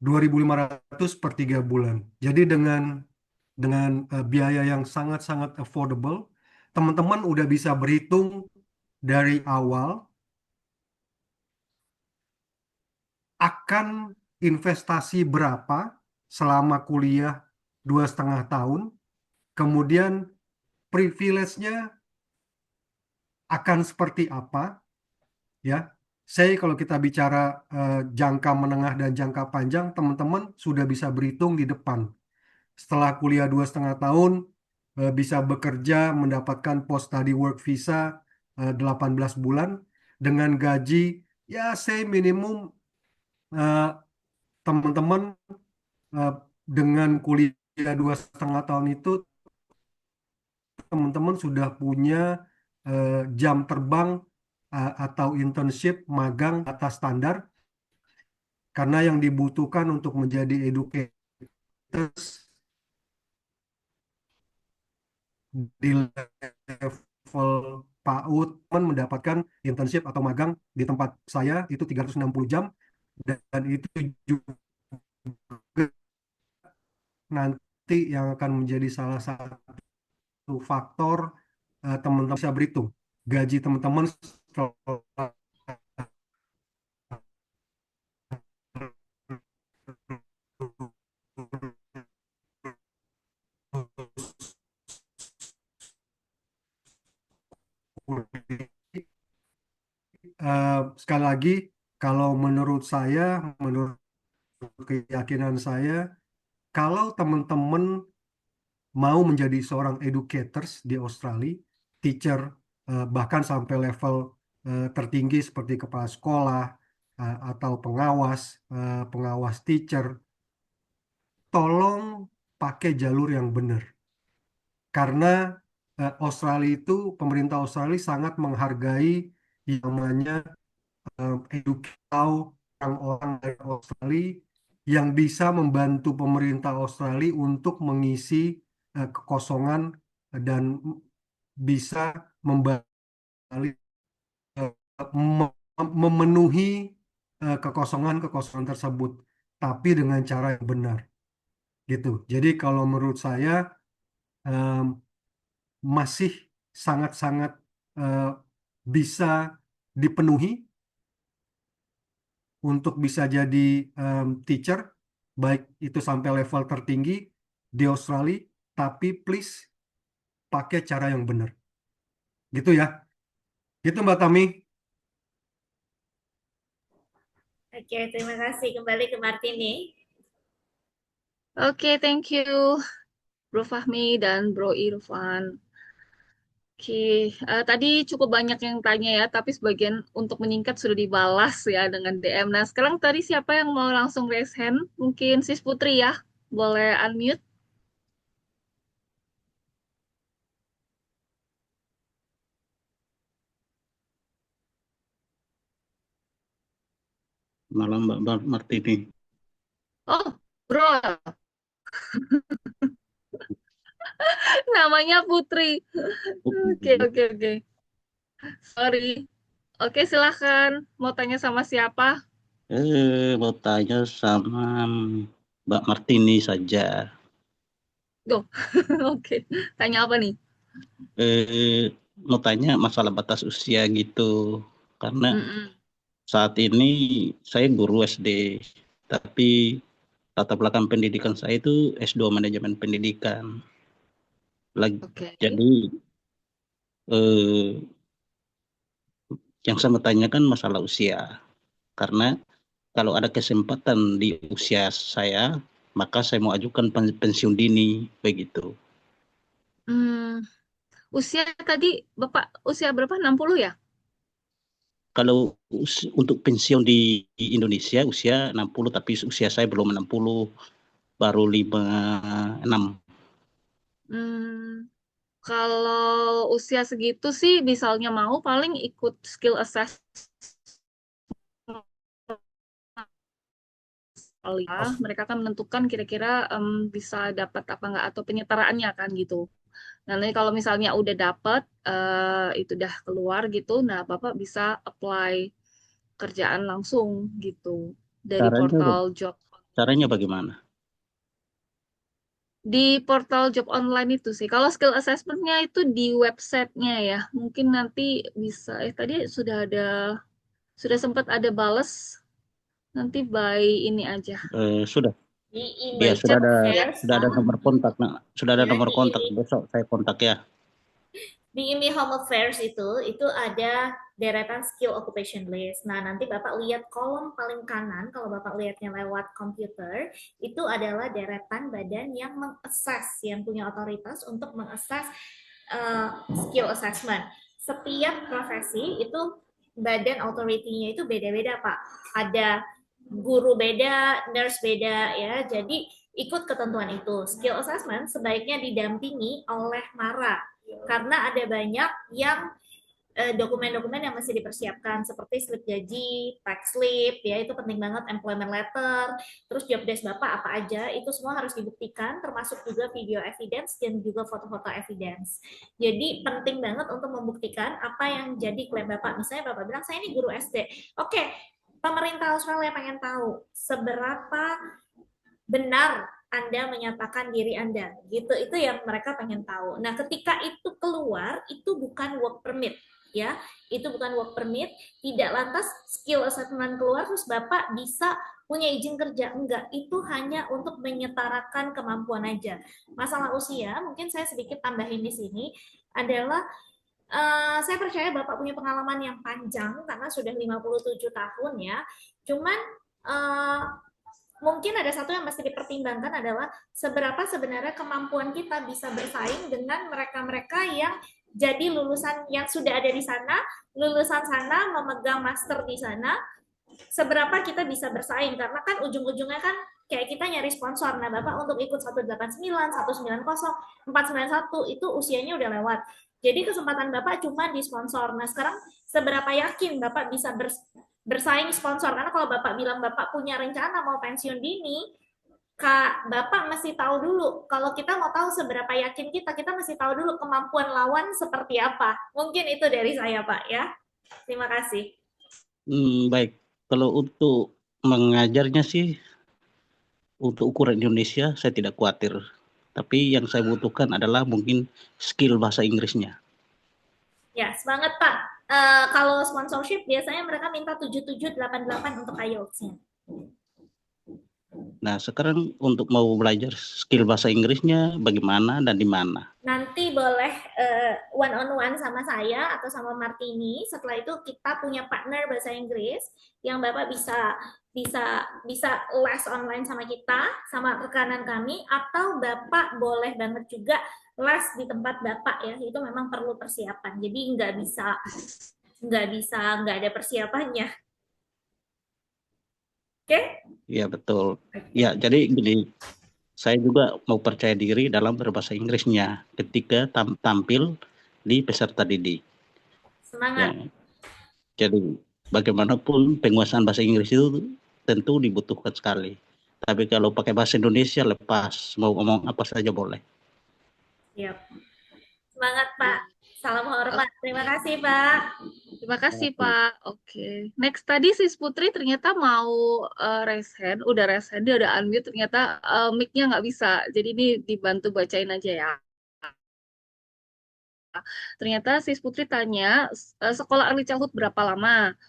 2.500 per 3 bulan. Jadi dengan biaya yang sangat-sangat affordable, teman-teman udah bisa berhitung dari awal akan investasi berapa selama kuliah 2,5 tahun, kemudian privilege-nya akan seperti apa, ya. Kalau kita bicara jangka menengah dan jangka panjang, teman-teman sudah bisa berhitung di depan. Setelah kuliah 2,5 tahun, bisa bekerja mendapatkan post study work visa 18 bulan dengan gaji ya minimum, teman-teman eh, dengan kuliah 2,5 tahun itu teman-teman sudah punya jam terbang atau internship magang atas standar, karena yang dibutuhkan untuk menjadi educators di level PAUD mendapatkan internship atau magang di tempat saya itu 360 jam, dan itu juga nanti yang akan menjadi salah satu faktor teman-teman bisa berhitung gaji teman-teman setelah sekali lagi, kalau menurut saya, menurut keyakinan saya, kalau teman-teman mau menjadi seorang educators di Australia, teacher, bahkan sampai level tertinggi seperti kepala sekolah atau pengawas teacher, tolong pakai jalur yang benar. karena Australia itu, pemerintah Australia sangat menghargai yang namanya edukasi orang-orang dari Australia yang bisa membantu pemerintah Australia untuk mengisi kekosongan dan bisa membantu memenuhi kekosongan-kekosongan tersebut, tapi dengan cara yang benar, gitu. Jadi kalau menurut saya em, masih sangat-sangat bisa dipenuhi untuk bisa jadi teacher, baik itu sampai level tertinggi di Australia, tapi please pakai cara yang benar, gitu ya. Gitu Mbak Tami. Oke, terima kasih. Kembali ke Martini. Oke, thank you Bro Fahmi dan Bro Irfan. Oke, tadi cukup banyak yang tanya ya, tapi sebagian untuk menyingkat sudah dibalas ya dengan DM. Nah, sekarang tadi siapa yang mau langsung raise hand? Mungkin Sis Putri ya, boleh unmute. Malam Mbak Martini. Oh, Bro, namanya Putri. Oke, oke, oke. Sorry. Oke, silahkan. Mau tanya sama siapa? Mau tanya sama Mbak Martini saja. Tuh, oke. Tanya apa nih? Mau tanya masalah batas usia gitu. Karena Mm-mm. saat ini saya guru SD, tapi latar belakang pendidikan saya itu S2 manajemen pendidikan. Oke. Jadi yang saya mau tanyakan masalah usia. Karena kalau ada kesempatan di usia saya, maka saya mau ajukan pensiun dini, begitu. Usia tadi Bapak usia berapa? 60 ya? Kalau untuk pensiun di Indonesia usia 60, tapi usia saya belum 60, baru 56. Kalau usia segitu sih misalnya mau paling ikut skill assessment kali ya. Mereka akan menentukan kira-kira bisa dapat apa enggak atau penyetaraannya kan gitu. Nah, nanti kalau misalnya udah dapat itu udah keluar gitu, nah Bapak bisa apply kerjaan langsung gitu dari portal job. Caranya bagaimana? Di portal job online itu sih. Kalau skill assessment-nya itu di websitenya ya. Mungkin nanti bisa. Tadi sudah sempat ada bales. Nanti by ini aja. Sudah. Di Ya, email sudah ada nomor kontak. Nah, sudah ada nomor kontak. Besok saya kontak ya. Di IMI Home Affairs itu ada deretan skill occupation list. Nah, nanti Bapak lihat kolom paling kanan, kalau Bapak lihatnya lewat komputer, itu adalah deretan badan yang meng-assess, yang punya otoritas untuk meng-assess skill assessment. Setiap profesi itu badan authority-nya itu beda-beda, Pak. Ada guru beda, nurse beda ya. Jadi ikut ketentuan itu. Skill assessment sebaiknya didampingi oleh MARA karena ada banyak yang dokumen-dokumen yang masih dipersiapkan seperti slip gaji, tax slip, ya itu penting banget, employment letter, terus job desk Bapak apa aja, itu semua harus dibuktikan, termasuk juga video evidence dan juga foto-foto evidence. Jadi penting banget untuk membuktikan apa yang jadi klaim Bapak. Misalnya Bapak bilang, saya ini guru SD. Oke, pemerintah Australia pengen tahu seberapa benar Anda menyatakan diri Anda, gitu. Itu yang mereka pengen tahu. Nah, ketika itu keluar, itu bukan work permit, ya. Itu bukan work permit, tidak lantas skill assessment keluar terus Bapak bisa punya izin kerja. Enggak, itu hanya untuk menyetarakan kemampuan aja. Masalah usia, mungkin saya sedikit tambahin di sini, adalah saya percaya Bapak punya pengalaman yang panjang karena sudah 57 tahun ya. Cuman mungkin ada satu yang mesti dipertimbangkan adalah seberapa sebenarnya kemampuan kita bisa bersaing dengan mereka-mereka yang jadi lulusan yang sudah ada di sana, lulusan sana, memegang master di sana, seberapa kita bisa bersaing. Karena kan ujung-ujungnya kan kayak kita nyari sponsor. Nah, Bapak untuk ikut 189, 190, 491 itu usianya udah lewat. Jadi kesempatan Bapak cuma di sponsor. Nah, sekarang seberapa yakin Bapak bisa bersaing sponsor? Karena kalau Bapak bilang Bapak punya rencana mau pensiun dini, Kak, Bapak mesti tahu dulu. Kalau kita mau tahu seberapa yakin kita mesti tahu dulu kemampuan lawan seperti apa. Mungkin itu dari saya, Pak, ya. Terima kasih. Baik, kalau untuk mengajarnya sih, untuk ukuran Indonesia saya tidak khawatir. Tapi yang saya butuhkan adalah mungkin skill bahasa Inggrisnya. Ya, semangat, Pak. Kalau sponsorship biasanya mereka minta 7788 untuk IELTS-nya. Nah, sekarang untuk mau belajar skill bahasa Inggrisnya bagaimana dan di mana? Nanti boleh one on one sama saya atau sama Martini. Setelah itu kita punya partner bahasa Inggris yang Bapak bisa les online sama kita, sama rekanan kami, atau Bapak boleh banget juga les di tempat Bapak ya. Itu memang perlu persiapan. Jadi nggak ada persiapannya. Oke? Ya, betul. Ya, jadi gini, saya juga mau percaya diri dalam berbahasa Inggrisnya ketika tampil di peserta didik. Semangat. Ya. Jadi bagaimanapun penguasaan bahasa Inggris itu tentu dibutuhkan sekali. Tapi kalau pakai bahasa Indonesia lepas, mau ngomong apa saja boleh. Siap. Semangat, Pak. Salam hormat. Terima kasih, Pak. Terima kasih, Pak. Oke. Next, tadi Sis Putri ternyata mau raise hand. Udah raise hand, dia udah unmute. Ternyata mic-nya nggak bisa. Jadi ini dibantu bacain aja ya. Ternyata Sis Putri tanya, sekolah early childhood berapa lama?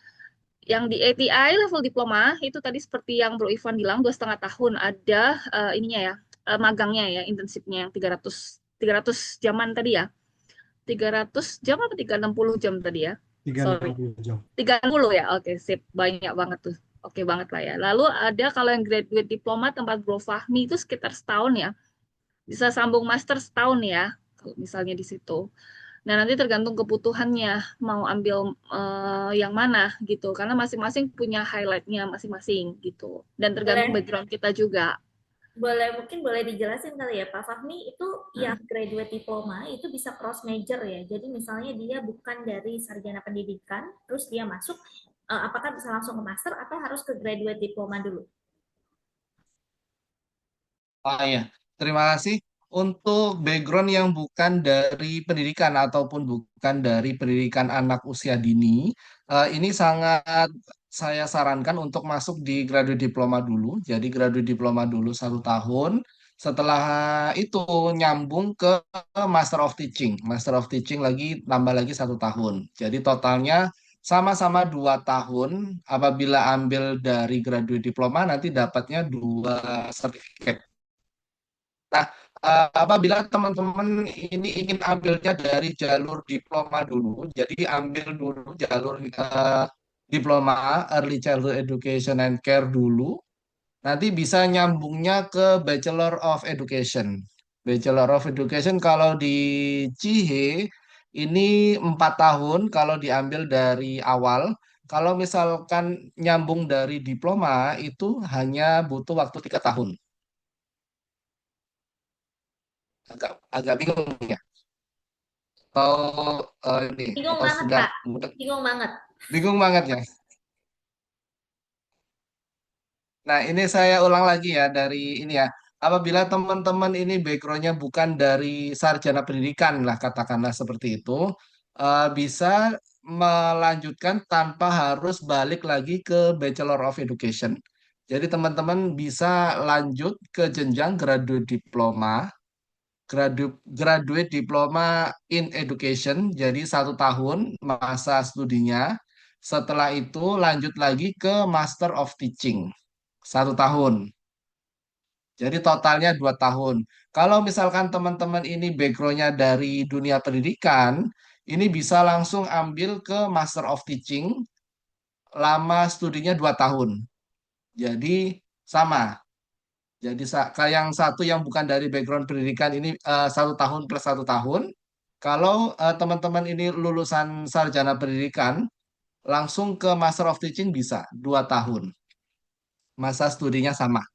Yang di ATI level diploma, itu tadi seperti yang Bro Ivan bilang, 2,5 tahun. Ada ininya ya, magangnya ya, internshipnya yang 300 jaman tadi ya. 300 jam apa 360 jam tadi ya? Sorry. 360 jam. 30 ya, oke sip, banyak banget tuh. Oke banget lah ya. Lalu ada kalau yang graduate diploma tempat Bro Fahmi itu sekitar setahun ya. Bisa sambung master setahun ya, kalau misalnya di situ. Nah nanti tergantung kebutuhannya mau ambil yang mana gitu. Karena masing-masing punya highlightnya masing-masing gitu. Dan tergantung background kita juga. Mungkin boleh dijelasin kali ya Pak Fahmi, itu yang graduate diploma itu bisa cross major ya. Jadi misalnya dia bukan dari sarjana pendidikan, terus dia masuk, apakah bisa langsung ke master atau harus ke graduate diploma dulu? Oh iya, terima kasih. Untuk background yang bukan dari pendidikan ataupun bukan dari pendidikan anak usia dini, ini sangat saya sarankan untuk masuk di graduate diploma dulu. Jadi graduate diploma dulu 1 tahun. Setelah itu nyambung ke Master of Teaching. Master of Teaching lagi tambah lagi 1 tahun. Jadi totalnya sama-sama 2 tahun. Apabila ambil dari graduate diploma nanti dapatnya 2 sertifikat. Nah, apabila teman-teman ini ingin ambilnya dari jalur diploma dulu, jadi ambil dulu jalur diploma Early Childhood Education and Care dulu, nanti bisa nyambungnya ke Bachelor of Education. Bachelor of Education kalau di CIHE ini 4 tahun kalau diambil dari awal. Kalau misalkan nyambung dari diploma itu hanya butuh waktu 3 tahun. Agak bingung ya. Atau ini Bingung atau banget sudah Pak, bingung banget. bingung banget ya. Nah, ini saya ulang lagi ya dari ini ya. Apabila teman-teman ini backgroundnya bukan dari sarjana pendidikan lah katakanlah seperti itu, bisa melanjutkan tanpa harus balik lagi ke Bachelor of Education. Jadi teman-teman bisa lanjut ke jenjang graduate diploma, graduate diploma in education, jadi 1 tahun masa studinya. Setelah itu lanjut lagi ke Master of Teaching, 1 tahun. Jadi totalnya 2 tahun. Kalau misalkan teman-teman ini backgroundnya dari dunia pendidikan, ini bisa langsung ambil ke Master of Teaching, lama studinya 2 tahun. Jadi sama. Jadi kayak yang satu yang bukan dari background pendidikan ini 1 tahun plus 1 tahun. Kalau teman-teman ini lulusan sarjana pendidikan, langsung ke Master of Teaching bisa 2 tahun. Masa studinya sama.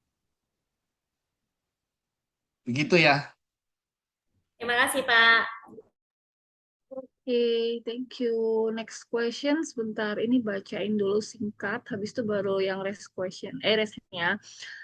Begitu ya. Terima kasih, Pak. Oke, thank you. Next question, sebentar. Ini bacain dulu singkat, habis itu baru yang raise question. Raise-nya.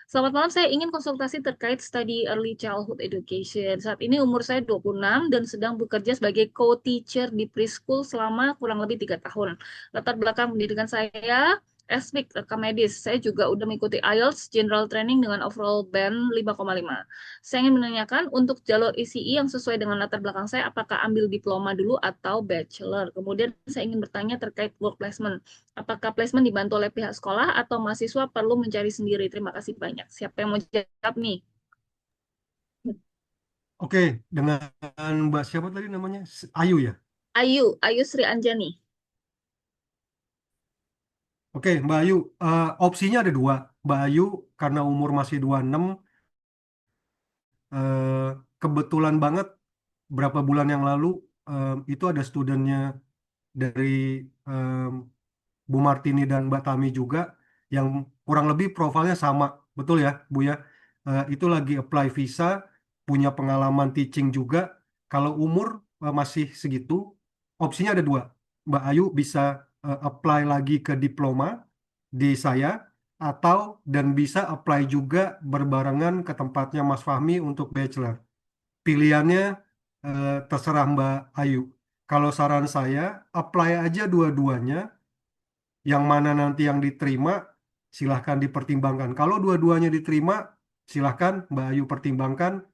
Selamat malam, saya ingin konsultasi terkait study early childhood education. Saat ini umur saya 26 dan sedang bekerja sebagai co-teacher di preschool selama kurang lebih 3 tahun. Latar belakang pendidikan saya, SMIC, rekam medis. Saya juga udah mengikuti IELTS General Training dengan overall band 5,5. Saya ingin menanyakan untuk jalur ECE yang sesuai dengan latar belakang saya, apakah ambil diploma dulu atau bachelor? Kemudian saya ingin bertanya terkait work placement. Apakah placement dibantu oleh pihak sekolah atau mahasiswa perlu mencari sendiri? Terima kasih banyak. Siapa yang mau jawab nih? Oke, dengan Mbak siapa tadi namanya? Ayu ya? Ayu Sri Anjani. Oke, Mbak Ayu, opsinya ada dua. Mbak Ayu, karena umur masih 26, eh, kebetulan banget berapa bulan yang lalu itu ada studennya dari em, Bu Martini dan Mbak Tami juga yang kurang lebih profilnya sama, betul ya, Bu ya? Itu lagi apply visa, punya pengalaman teaching juga. Kalau umur masih segitu, opsinya ada dua. Mbak Ayu bisa apply lagi ke diploma di saya, atau dan bisa apply juga berbarengan ke tempatnya Mas Fahmi untuk bachelor. Pilihannya terserah Mbak Ayu. Kalau saran saya, apply aja dua-duanya, yang mana nanti yang diterima, silahkan dipertimbangkan. Kalau dua-duanya diterima, silahkan Mbak Ayu pertimbangkan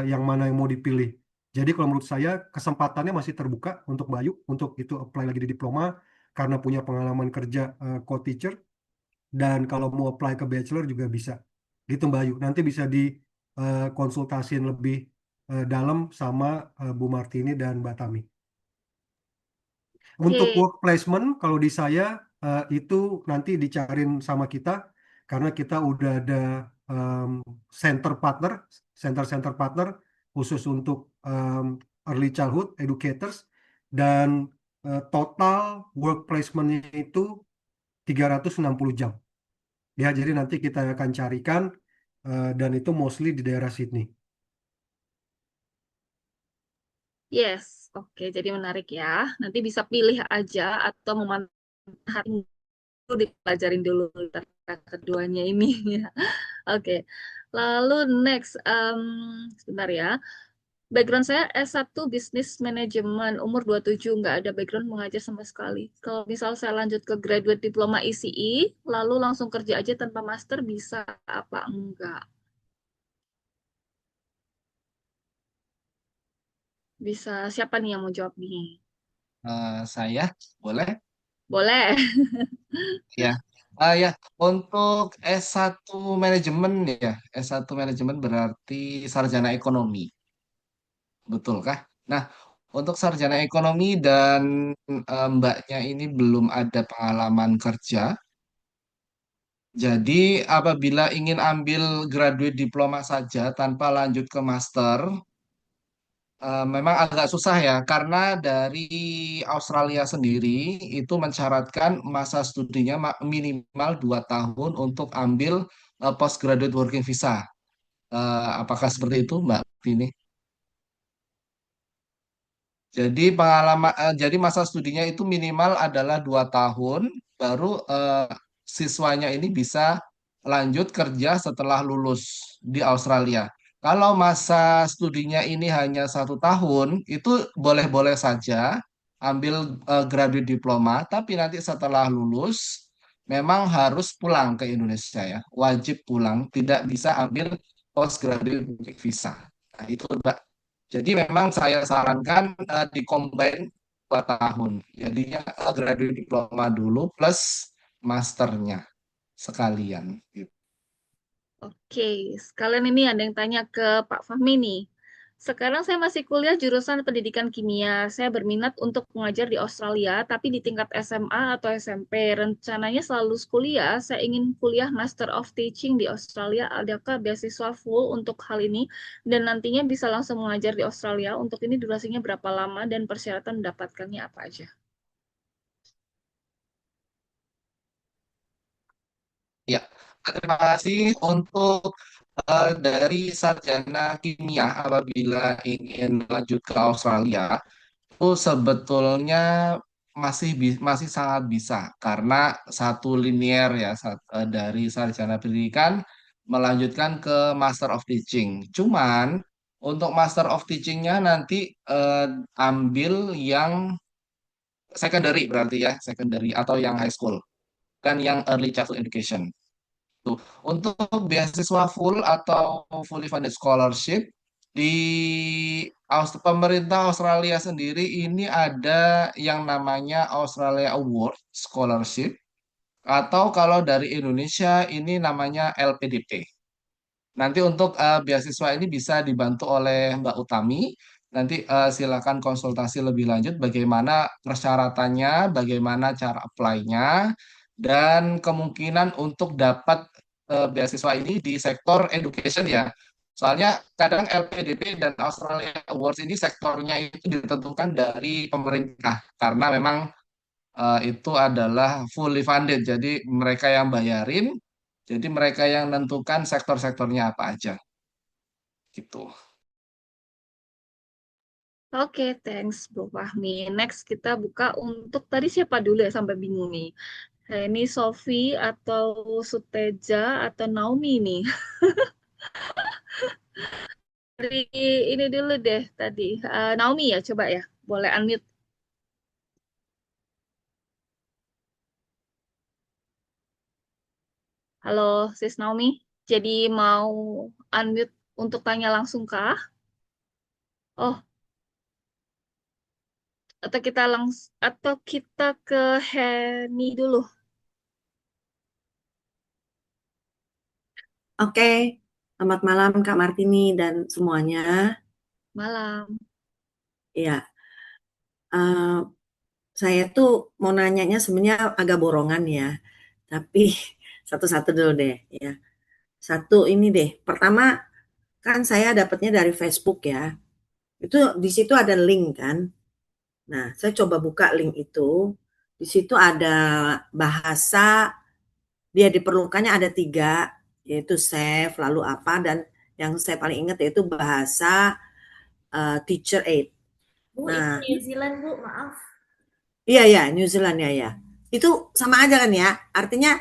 yang mana yang mau dipilih. Jadi kalau menurut saya, kesempatannya masih terbuka untuk Mbak Ayu, untuk itu apply lagi di diploma, karena punya pengalaman kerja co-teacher, dan kalau mau apply ke bachelor juga bisa. Gitu Mbak Ayu. Nanti bisa dikonsultasiin lebih dalam sama Bu Martini dan Mbak Tami. Untuk Oke, work placement, kalau di saya itu nanti dicariin sama kita, karena kita udah ada em, center partner, center partner khusus untuk early childhood educators, dan total work placement-nya itu 360 jam. Ya, jadi nanti kita akan carikan, dan itu mostly di daerah Sydney. yes. Oke, jadi menarik ya. Nanti bisa pilih aja atau memanfaatkan dulu, dipelajarin dulu antara keduanya ini. Ya. Oke. Lalu next, sebentar ya. Background saya S1 Business Management, umur 27, nggak ada background mengajar sama sekali. Kalau misal saya lanjut ke graduate diploma ECE, lalu langsung kerja aja tanpa master, bisa apa enggak? Bisa, siapa nih yang mau jawab nih? Saya boleh Boleh. ya. Ya, untuk S1 manajemen ya. S1 manajemen berarti sarjana ekonomi, betulkah? Nah, untuk sarjana ekonomi dan mbaknya ini belum ada pengalaman kerja. Jadi, apabila ingin ambil graduate diploma saja tanpa lanjut ke master, memang agak susah ya, karena dari Australia sendiri itu mensyaratkan masa studinya minimal 2 tahun untuk ambil postgraduate working visa. Apakah seperti itu, Mbak Vini? Jadi masa studinya itu minimal adalah 2 tahun, baru siswanya ini bisa lanjut kerja setelah lulus di Australia. Kalau masa studinya ini hanya 1 tahun, itu boleh-boleh saja ambil graduate diploma, tapi nanti setelah lulus memang harus pulang ke Indonesia ya, wajib pulang, tidak bisa ambil postgraduate visa. Nah, itu Mbak. Jadi memang saya sarankan di-combine 2 tahun. Jadinya graduate diploma dulu plus masternya sekalian. Gitu. Oke, sekalian ini ada yang tanya ke Pak Fahmi nih. Sekarang saya masih kuliah jurusan pendidikan kimia. Saya berminat untuk mengajar di Australia, tapi di tingkat SMA atau SMP. Rencananya setelah lulus kuliah, saya ingin kuliah Master of Teaching di Australia. Adakah beasiswa full untuk hal ini? Dan nantinya bisa langsung mengajar di Australia. Untuk ini durasinya berapa lama dan persyaratan mendapatkannya apa aja? Ya, terima kasih untuk dari sarjana kimia apabila ingin lanjut ke Australia itu sebetulnya masih sangat bisa karena satu linear ya dari sarjana pendidikan melanjutkan ke Master of Teaching. Cuman untuk Master of Teachingnya nanti ambil yang secondary berarti ya, secondary atau yang high school, kan yang early childhood education. Tuh. Untuk beasiswa full atau fully funded scholarship di pemerintah Australia sendiri ini ada yang namanya Australia Award Scholarship atau kalau dari Indonesia ini namanya LPDP. Nanti untuk beasiswa ini bisa dibantu oleh Mbak Utami. Nanti silakan konsultasi lebih lanjut bagaimana persyaratannya, bagaimana cara apply-nya, dan kemungkinan untuk dapat beasiswa ini di sektor education ya. Soalnya kadang LPDP dan Australia Awards ini sektornya itu ditentukan dari pemerintah karena memang itu adalah fully funded. Jadi mereka yang bayarin, jadi mereka yang menentukan sektor-sektornya apa aja gitu. Oke, thanks Bro Fahmi. Next kita buka untuk tadi siapa dulu ya sampai bingung nih. Ini Sofi atau Suteja atau Naomi nih. Dari ini dulu deh tadi. Naomi ya coba ya. Boleh unmute. Halo Sis Naomi. Jadi mau unmute untuk tanya langsung kah? Oh, atau kita ke Henny dulu. Oke, selamat malam Kak Martini dan semuanya. Malam. Ya, saya tuh mau nanyanya sebenarnya agak borongan ya, tapi satu-satu dulu deh ya. Satu ini deh, pertama kan saya dapatnya dari Facebook ya. Itu di situ ada link kan. Nah, saya coba buka link itu. Di situ ada bahasa, dia diperlukannya ada 3, yaitu save, lalu apa, dan yang saya paling ingat yaitu bahasa teacher aid. Bu, Nah, itu New Zealand, Bu, maaf. iya, New Zealand ya. Itu sama aja kan ya, artinya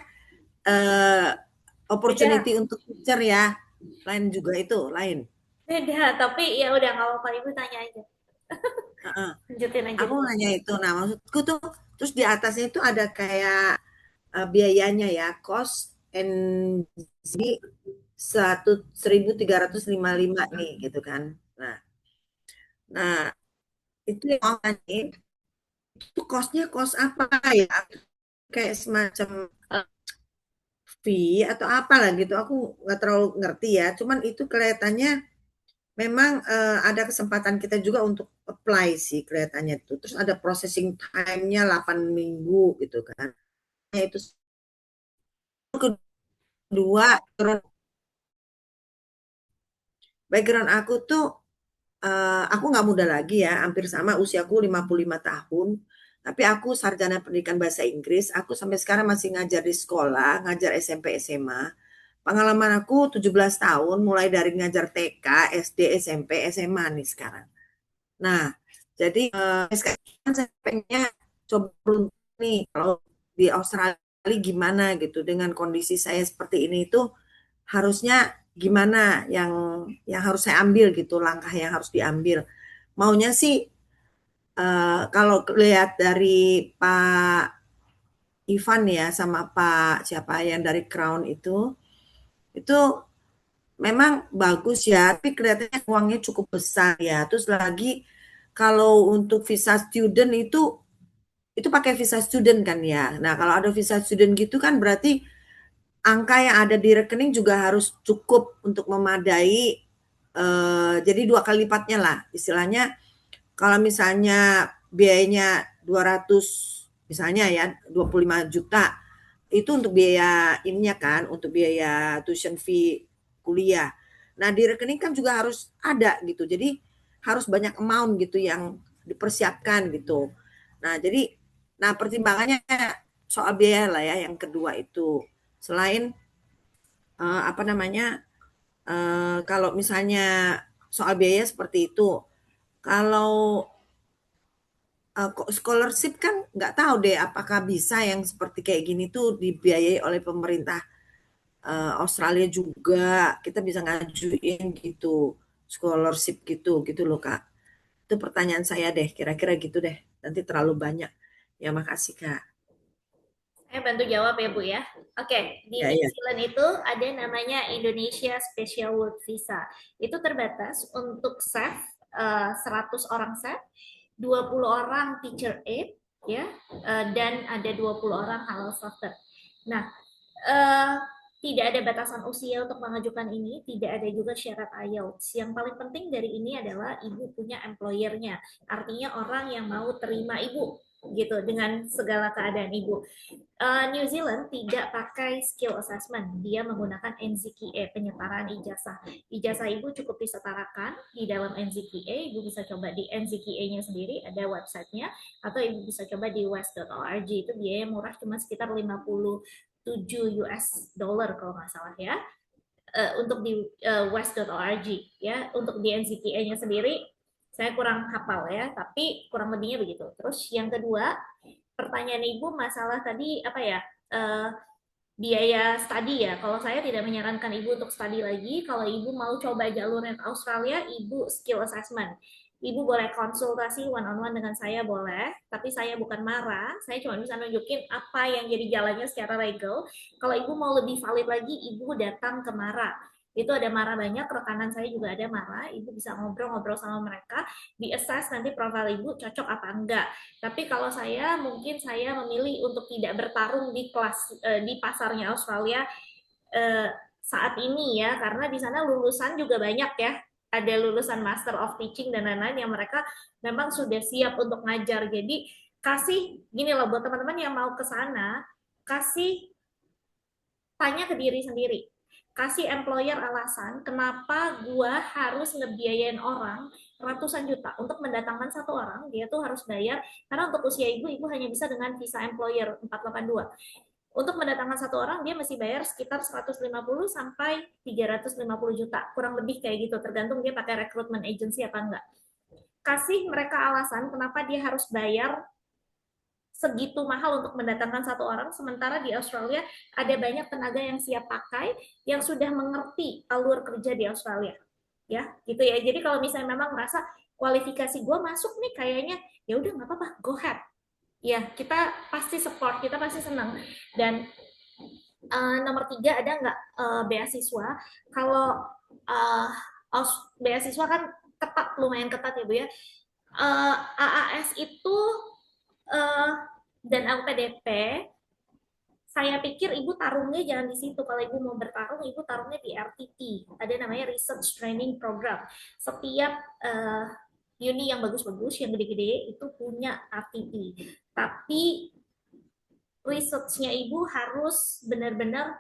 opportunity Beda. untuk teacher ya, lain juga itu, lain. Beda, tapi ya udah nggak apa-apa, Ibu tanya aja. Lanjutin aja Aku dulu. nanya itu, nah maksudku tuh, terus di atasnya itu ada kayak biayanya ya, cost and ini 1.355 nih gitu kan. Nah itu yang mau tanya, itu costnya cost apa ya? Kayak semacam fee atau apa lah gitu. Aku nggak terlalu ngerti ya. Cuman itu kelihatannya memang ada kesempatan kita juga untuk apply sih kelihatannya itu. Terus ada processing time-nya 8 minggu gitu kan. Nah, itu kedua, background aku tuh aku nggak muda lagi ya, hampir sama usiaku 55 tahun. Tapi aku sarjana pendidikan bahasa Inggris, aku sampai sekarang masih ngajar di sekolah, ngajar SMP, SMA. Pengalaman aku 17 tahun, mulai dari ngajar TK, SD, SMP, SMA nih sekarang. Nah, jadi sekarang saya pengennya coba beruntung nih, kalau di Australia gimana gitu, dengan kondisi saya seperti ini itu harusnya gimana yang harus saya ambil gitu, langkah yang harus diambil. Maunya sih kalau lihat dari Pak Ivan ya sama Pak siapa yang dari Crown itu memang bagus ya, tapi kelihatannya uangnya cukup besar ya. Terus lagi kalau untuk visa student itu pakai visa student kan ya. Nah, kalau ada visa student gitu kan berarti angka yang ada di rekening juga harus cukup untuk memadai, jadi 2 kali lipatnya lah istilahnya. Kalau misalnya biayanya 200 misalnya ya 25 juta itu untuk biaya ininya kan, untuk biaya tuition fee kuliah. Nah, di rekening kan juga harus ada gitu. Jadi harus banyak amount gitu yang dipersiapkan gitu. Nah, pertimbangannya soal biaya lah ya yang kedua itu. Selain apa namanya Kalau misalnya soal biaya seperti itu, kalau scholarship kan nggak tahu deh apakah bisa yang seperti kayak gini tuh dibiayai oleh pemerintah Australia juga. Kita bisa ngajuin gitu scholarship gitu loh Kak. Itu pertanyaan saya deh, kira-kira gitu deh. Nanti terlalu banyak. Ya makasih Kak. Saya bantu jawab ya Bu ya. Oke, di Ya New ya. Zealand itu ada namanya Indonesia Special Work Visa. Itu terbatas untuk staff 100 orang staff, 20 orang teacher aide ya, dan ada 20 orang halal starter. Nah, eh, tidak ada batasan usia untuk mengajukan ini, tidak ada juga syarat IELTS. Yang paling penting dari ini adalah ibu punya employernya, artinya orang yang mau terima ibu gitu dengan segala keadaan ibu. New Zealand tidak pakai skill assessment, dia menggunakan NZQA, penyetaraan ijazah. Ijazah ibu cukup disetarakan di dalam NZQA, ibu bisa coba di NZQA-nya sendiri, ada websitenya, atau ibu bisa coba di west.org, itu biaya murah cuma sekitar 57 US dollar kalau nggak salah ya. Untuk di west.org ya, untuk di NZQA-nya sendiri saya kurang hafal ya, tapi kurang lebihnya begitu. Terus yang kedua, pertanyaan ibu masalah tadi apa ya, biaya studi ya. Kalau saya tidak menyarankan ibu untuk studi lagi. Kalau ibu mau coba jalurnya ke Australia, ibu skill assessment. Ibu boleh konsultasi one on one dengan saya boleh, tapi saya bukan marah. Saya cuma bisa nunjukin apa yang jadi jalannya secara legal. Kalau ibu mau lebih valid lagi, ibu datang ke Mara. Itu ada Mara banyak, rekanan saya juga ada Mara. Ibu bisa ngobrol-ngobrol sama mereka, di assess nanti profil ibu cocok apa enggak. Tapi kalau saya mungkin saya memilih untuk tidak bertarung di kelas di pasarnya Australia saat ini ya, karena di sana lulusan juga banyak ya. Ada lulusan Master of Teaching dan lain-lain yang mereka memang sudah siap untuk ngajar. Jadi kasih gini loh buat teman-teman yang mau ke sana, kasih tanya ke diri sendiri. Kasih employer alasan kenapa gua harus ngebiayain orang ratusan juta untuk mendatangkan satu orang, dia tuh harus bayar karena untuk usia ibu hanya bisa dengan visa employer 482. Untuk mendatangkan satu orang dia masih bayar sekitar 150 sampai 350 juta, kurang lebih kayak gitu, tergantung dia pakai recruitment agency apa enggak. Kasih mereka alasan kenapa dia harus bayar segitu mahal untuk mendatangkan satu orang, sementara di Australia ada banyak tenaga yang siap pakai, yang sudah mengerti alur kerja di Australia. Ya, gitu ya. Jadi kalau misalnya memang merasa kualifikasi gue masuk nih kayaknya, ya udah nggak apa-apa, go ahead. Ya, kita pasti support, kita pasti senang. Dan nomor 3 ada nggak beasiswa? Kalau beasiswa kan ketat, lumayan ketat ya Bu ya. AAS itu dan LPDP, saya pikir ibu tarungnya jangan di situ. Kalau ibu mau bertarung, ibu tarungnya di RTP. Ada namanya Research Training Program. Setiap uni yang bagus-bagus, yang gede-gede, itu punya RTP. Tapi research-nya ibu harus benar-benar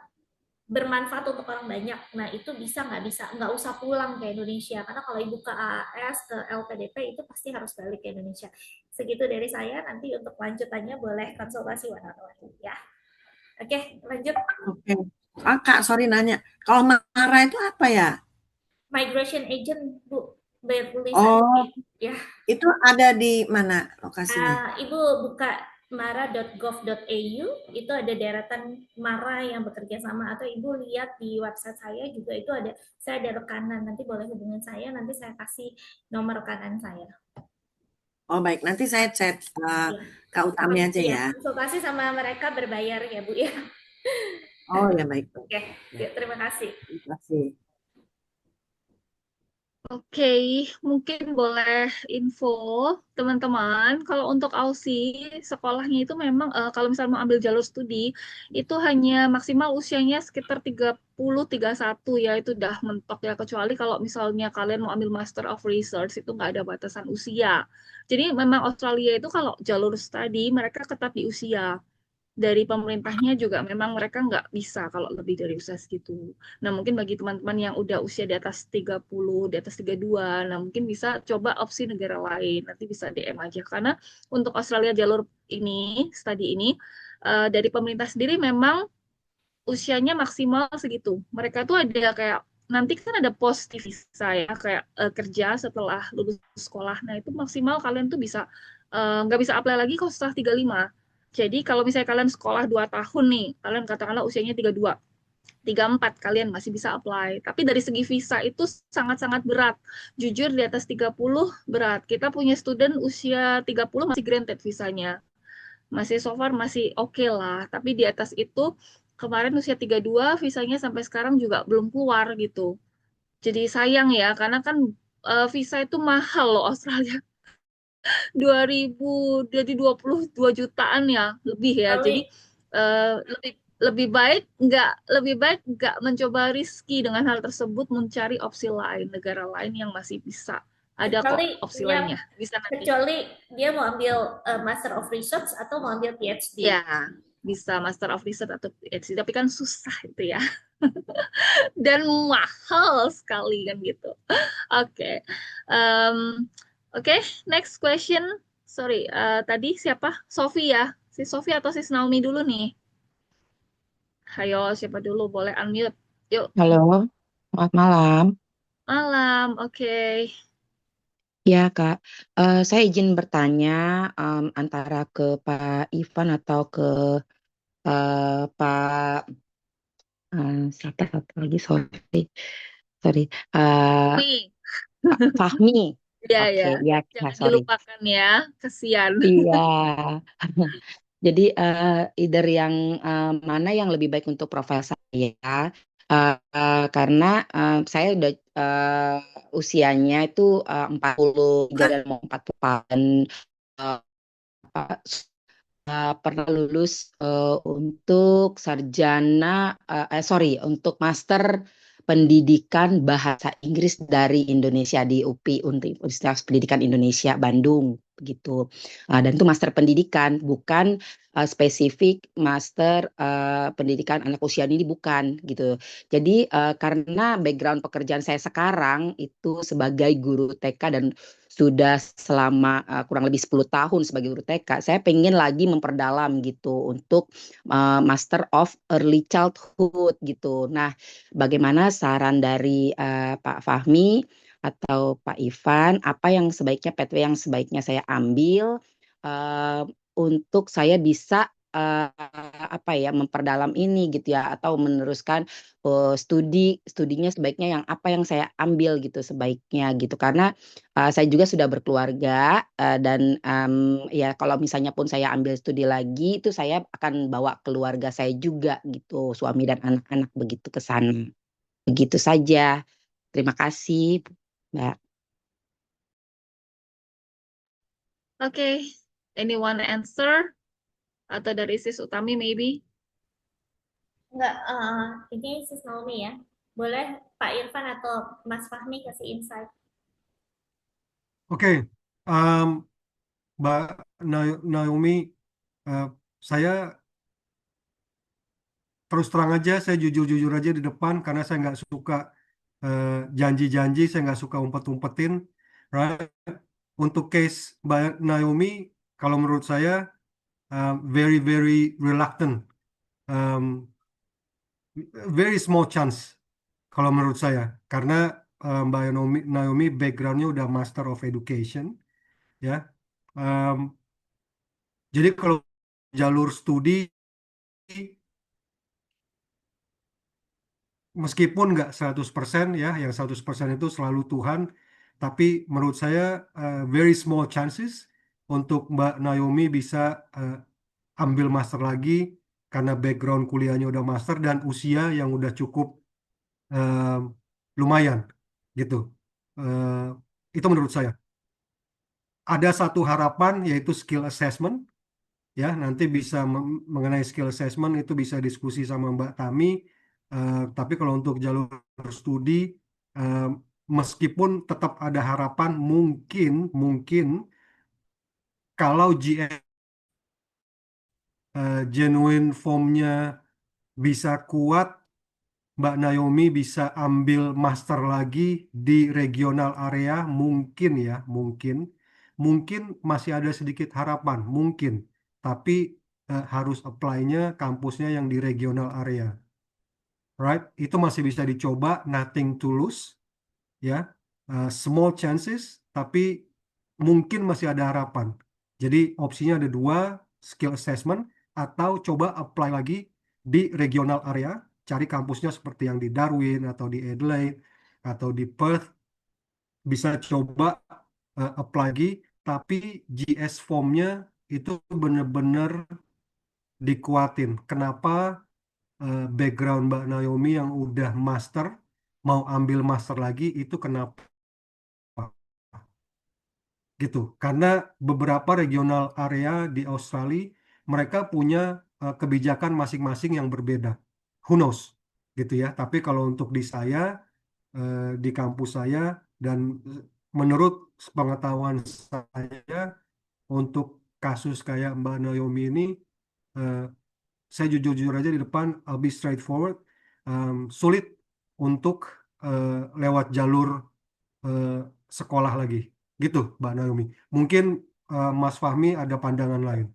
bermanfaat untuk orang banyak. Nah, itu bisa nggak usah pulang ke Indonesia. Karena kalau ibu ke AAS, ke LPDP, itu pasti harus balik ke Indonesia. Segitu dari saya, nanti untuk lanjutannya boleh konsultasi one-on-one ya. Oke, lanjut. Oke. Kak, sorry nanya. Kalau Mara itu apa ya? Migration agent, Bu. Bertulisan Oh, ya. itu ada di mana lokasinya? Ibu buka mara.gov.au, itu ada deretan Mara yang bekerja sama, atau ibu lihat di website saya juga itu ada, saya ada rekanan, nanti boleh hubungin saya, nanti saya kasih nomor rekanan saya. Oh baik, nanti saya chat Ya. Kak Utami aja ya. Konsultasi sama mereka berbayar ya Bu ya. Oh ya baik. Oke, ya, terima kasih. Terima kasih. Oke, mungkin boleh info teman-teman. Kalau untuk Aussie, sekolahnya itu memang kalau misalnya mau ambil jalur studi, itu hanya maksimal usianya sekitar 30-31 ya, itu udah mentok ya. Kecuali kalau misalnya kalian mau ambil Master of Research, itu nggak ada batasan usia. Jadi memang Australia itu kalau jalur studi, mereka ketat di usia. Dari pemerintahnya juga memang mereka nggak bisa kalau lebih dari usia segitu. Nah, mungkin bagi teman-teman yang udah usia di atas 30, di atas 32, nah mungkin bisa coba opsi negara lain. Nanti bisa DM aja. Karena untuk Australia jalur ini, studi ini, dari pemerintah sendiri memang usianya maksimal segitu. Mereka tuh ada kayak nanti kan ada post visa ya, kayak kerja setelah lulus sekolah. Nah, itu maksimal kalian tuh bisa nggak bisa apply lagi kalau setelah 35. Jadi kalau misalnya kalian sekolah 2 tahun nih, kalian katakanlah usianya 32, 34 kalian masih bisa apply. Tapi dari segi visa itu sangat-sangat berat. Jujur di atas 30 berat. Kita punya student usia 30 masih granted visanya. Masih so far masih oke lah. Tapi di atas itu kemarin usia 32 visanya sampai sekarang juga belum keluar gitu. Jadi sayang ya karena kan visa itu mahal loh Australia. 2000 jadi 22 jutaan ya lebih ya. Jadi Kecuali lebih lebih baik nggak mencoba riski dengan hal tersebut, mencari opsi lain, negara lain yang masih bisa. Ada kok kecuali opsi dia lainnya, bisa nanti. kecuali dia mau ambil Master of Research atau mau ambil PhD. Ya, bisa Master of Research atau PhD, tapi kan susah itu ya. Dan mahal sekali kan gitu. Oke. Em, Oke, next question. Sorry, tadi siapa? Sofi ya? Si Sofi atau si Naomi dulu nih? Ayo, siapa dulu? Boleh unmute. Yuk, Halo, selamat malam. malam. Oke. Ya, Kak. Saya izin bertanya antara ke Pak Ivan atau ke Pak siapa satu lagi, sorry. Sorry. Nih, Pak Fahmi. ya ya. Oke, ya, Kak, Jangan sorry. dilupakan ya. Kesian. Iya. Jadi either yang mana yang lebih baik untuk profil saya, karena saya udah usianya itu 43 dan mau 44 dan uh, pernah lulus untuk sarjana, sorry, untuk master pendidikan bahasa Inggris dari Indonesia di UPI, Universitas Pendidikan Indonesia Bandung begitu. Dan itu master pendidikan, bukan spesifik master pendidikan anak usia ini, bukan gitu. Jadi karena background pekerjaan saya sekarang itu sebagai guru TK dan sudah selama kurang lebih 10 tahun sebagai guru TK, saya pengen lagi memperdalam gitu untuk Master of Early Childhood gitu. Nah, bagaimana saran dari Pak Fahmi atau Pak Ivan, apa yang sebaiknya pathway yang sebaiknya saya ambil untuk saya bisa apa ya, memperdalam ini gitu ya, atau meneruskan studinya sebaiknya yang apa yang saya ambil gitu sebaiknya gitu, karena saya juga sudah berkeluarga dan ya kalau misalnya pun saya ambil studi lagi itu saya akan bawa keluarga saya juga gitu, suami dan anak-anak begitu ke sana. Begitu saja. Terima kasih, Mbak. Oke. Anyone answer? Atau dari Sis Utami maybe? Enggak, ini Sis Naomi ya. Boleh Pak Irfan atau Mas Fahmi kasih insight. Oke, um, Mbak Naomi, uh, saya terus terang aja, saya jujur-jujur aja di depan karena saya nggak suka janji-janji, saya nggak suka umpet-umpetin, right? Untuk case Mbak Naomi, kalau menurut saya very very reluctant, um, very small chance kalau menurut saya, karena Mbak Naomi backgroundnya udah Master of Education, ya. Um, jadi kalau jalur studi, meskipun nggak 100% ya, yang 100% itu selalu Tuhan, tapi menurut saya very small chances untuk Mbak Naomi bisa ambil master lagi karena background kuliahnya udah master dan usia yang udah cukup eh, lumayan gitu. Eh, itu menurut saya. Ada satu harapan yaitu skill assessment, ya nanti bisa mengenai skill assessment itu bisa diskusi sama Mbak Tami. Tapi kalau untuk jalur studi, eh, meskipun tetap ada harapan, mungkin mungkin kalau genuine formnya bisa kuat, Mbak Naomi bisa ambil master lagi di regional area, mungkin ya, mungkin masih ada sedikit harapan, mungkin, tapi harus apply-nya kampusnya yang di regional area. right? Itu masih bisa dicoba, nothing to lose, ya. Small chances, tapi mungkin masih ada harapan. Jadi opsinya ada dua, skill assessment, atau coba apply lagi di regional area, cari kampusnya seperti yang di Darwin, atau di Adelaide, atau di Perth, bisa coba apply lagi, tapi GS formnya itu benar-benar dikuatin. Kenapa background Mbak Naomi yang udah master mau ambil master lagi itu kenapa? Gitu. Karena beberapa regional area di Australia mereka punya kebijakan masing-masing yang berbeda. Who knows? Gitu ya. Tapi kalau untuk di saya di kampus saya dan menurut pengetahuan saya untuk kasus kayak Mbak Naomi ini eh, saya jujur-jujur aja di depan, I'll be straightforward. Sulit untuk lewat jalur eh, sekolah lagi. Gitu, Mbak Naomi. Mungkin Mas Fahmi ada pandangan lain.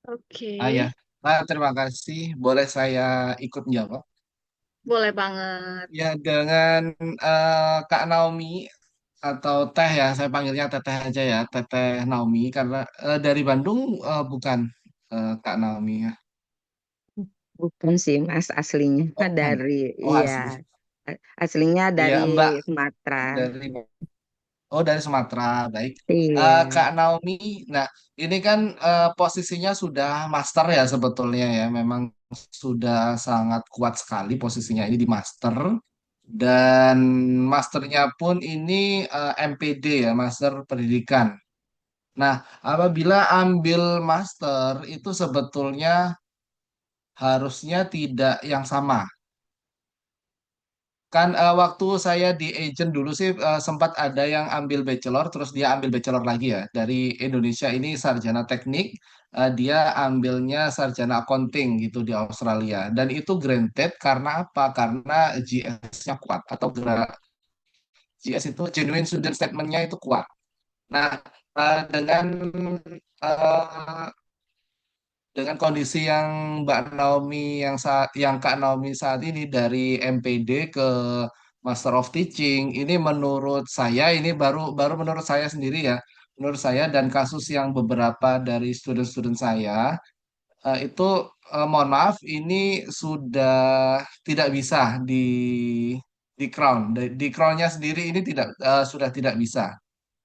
Oke, Ya. Terima kasih. Boleh saya ikut jawab? boleh banget. Ya, dengan Kak Naomi atau Teh ya, saya panggilnya Teteh aja ya, Teteh Naomi karena dari Bandung bukan Kak Naomi ya. Bukan sih Mas, aslinya Oh, bukan. dari, Oh, iya, asli. aslinya Iya, dari Mbak Sumatera. dari dari Sumatera. Baik. Iya, Kak Naomi, nah ini kan posisinya sudah master ya sebetulnya ya, memang sudah sangat kuat sekali posisinya ini di master. Dan masternya pun ini MPD ya, Master Pendidikan. Nah, apabila ambil master itu sebetulnya harusnya tidak yang sama. Kan waktu saya di agent dulu sih sempat ada yang ambil bachelor, terus dia ambil bachelor lagi ya. Dari Indonesia ini sarjana teknik, dia ambilnya sarjana accounting gitu di Australia. Dan itu granted karena apa? Karena GS-nya kuat atau GS itu genuine student statement-nya itu kuat. Nah, dengan eh, kondisi yang Mbak Naomi yang Kak Naomi saat ini dari MPD ke Master of Teaching, ini menurut saya ini baru baru menurut saya sendiri ya, menurut saya dan kasus yang beberapa dari student-student saya itu mohon maaf ini sudah tidak bisa di crown di crownnya sendiri ini tidak sudah tidak bisa.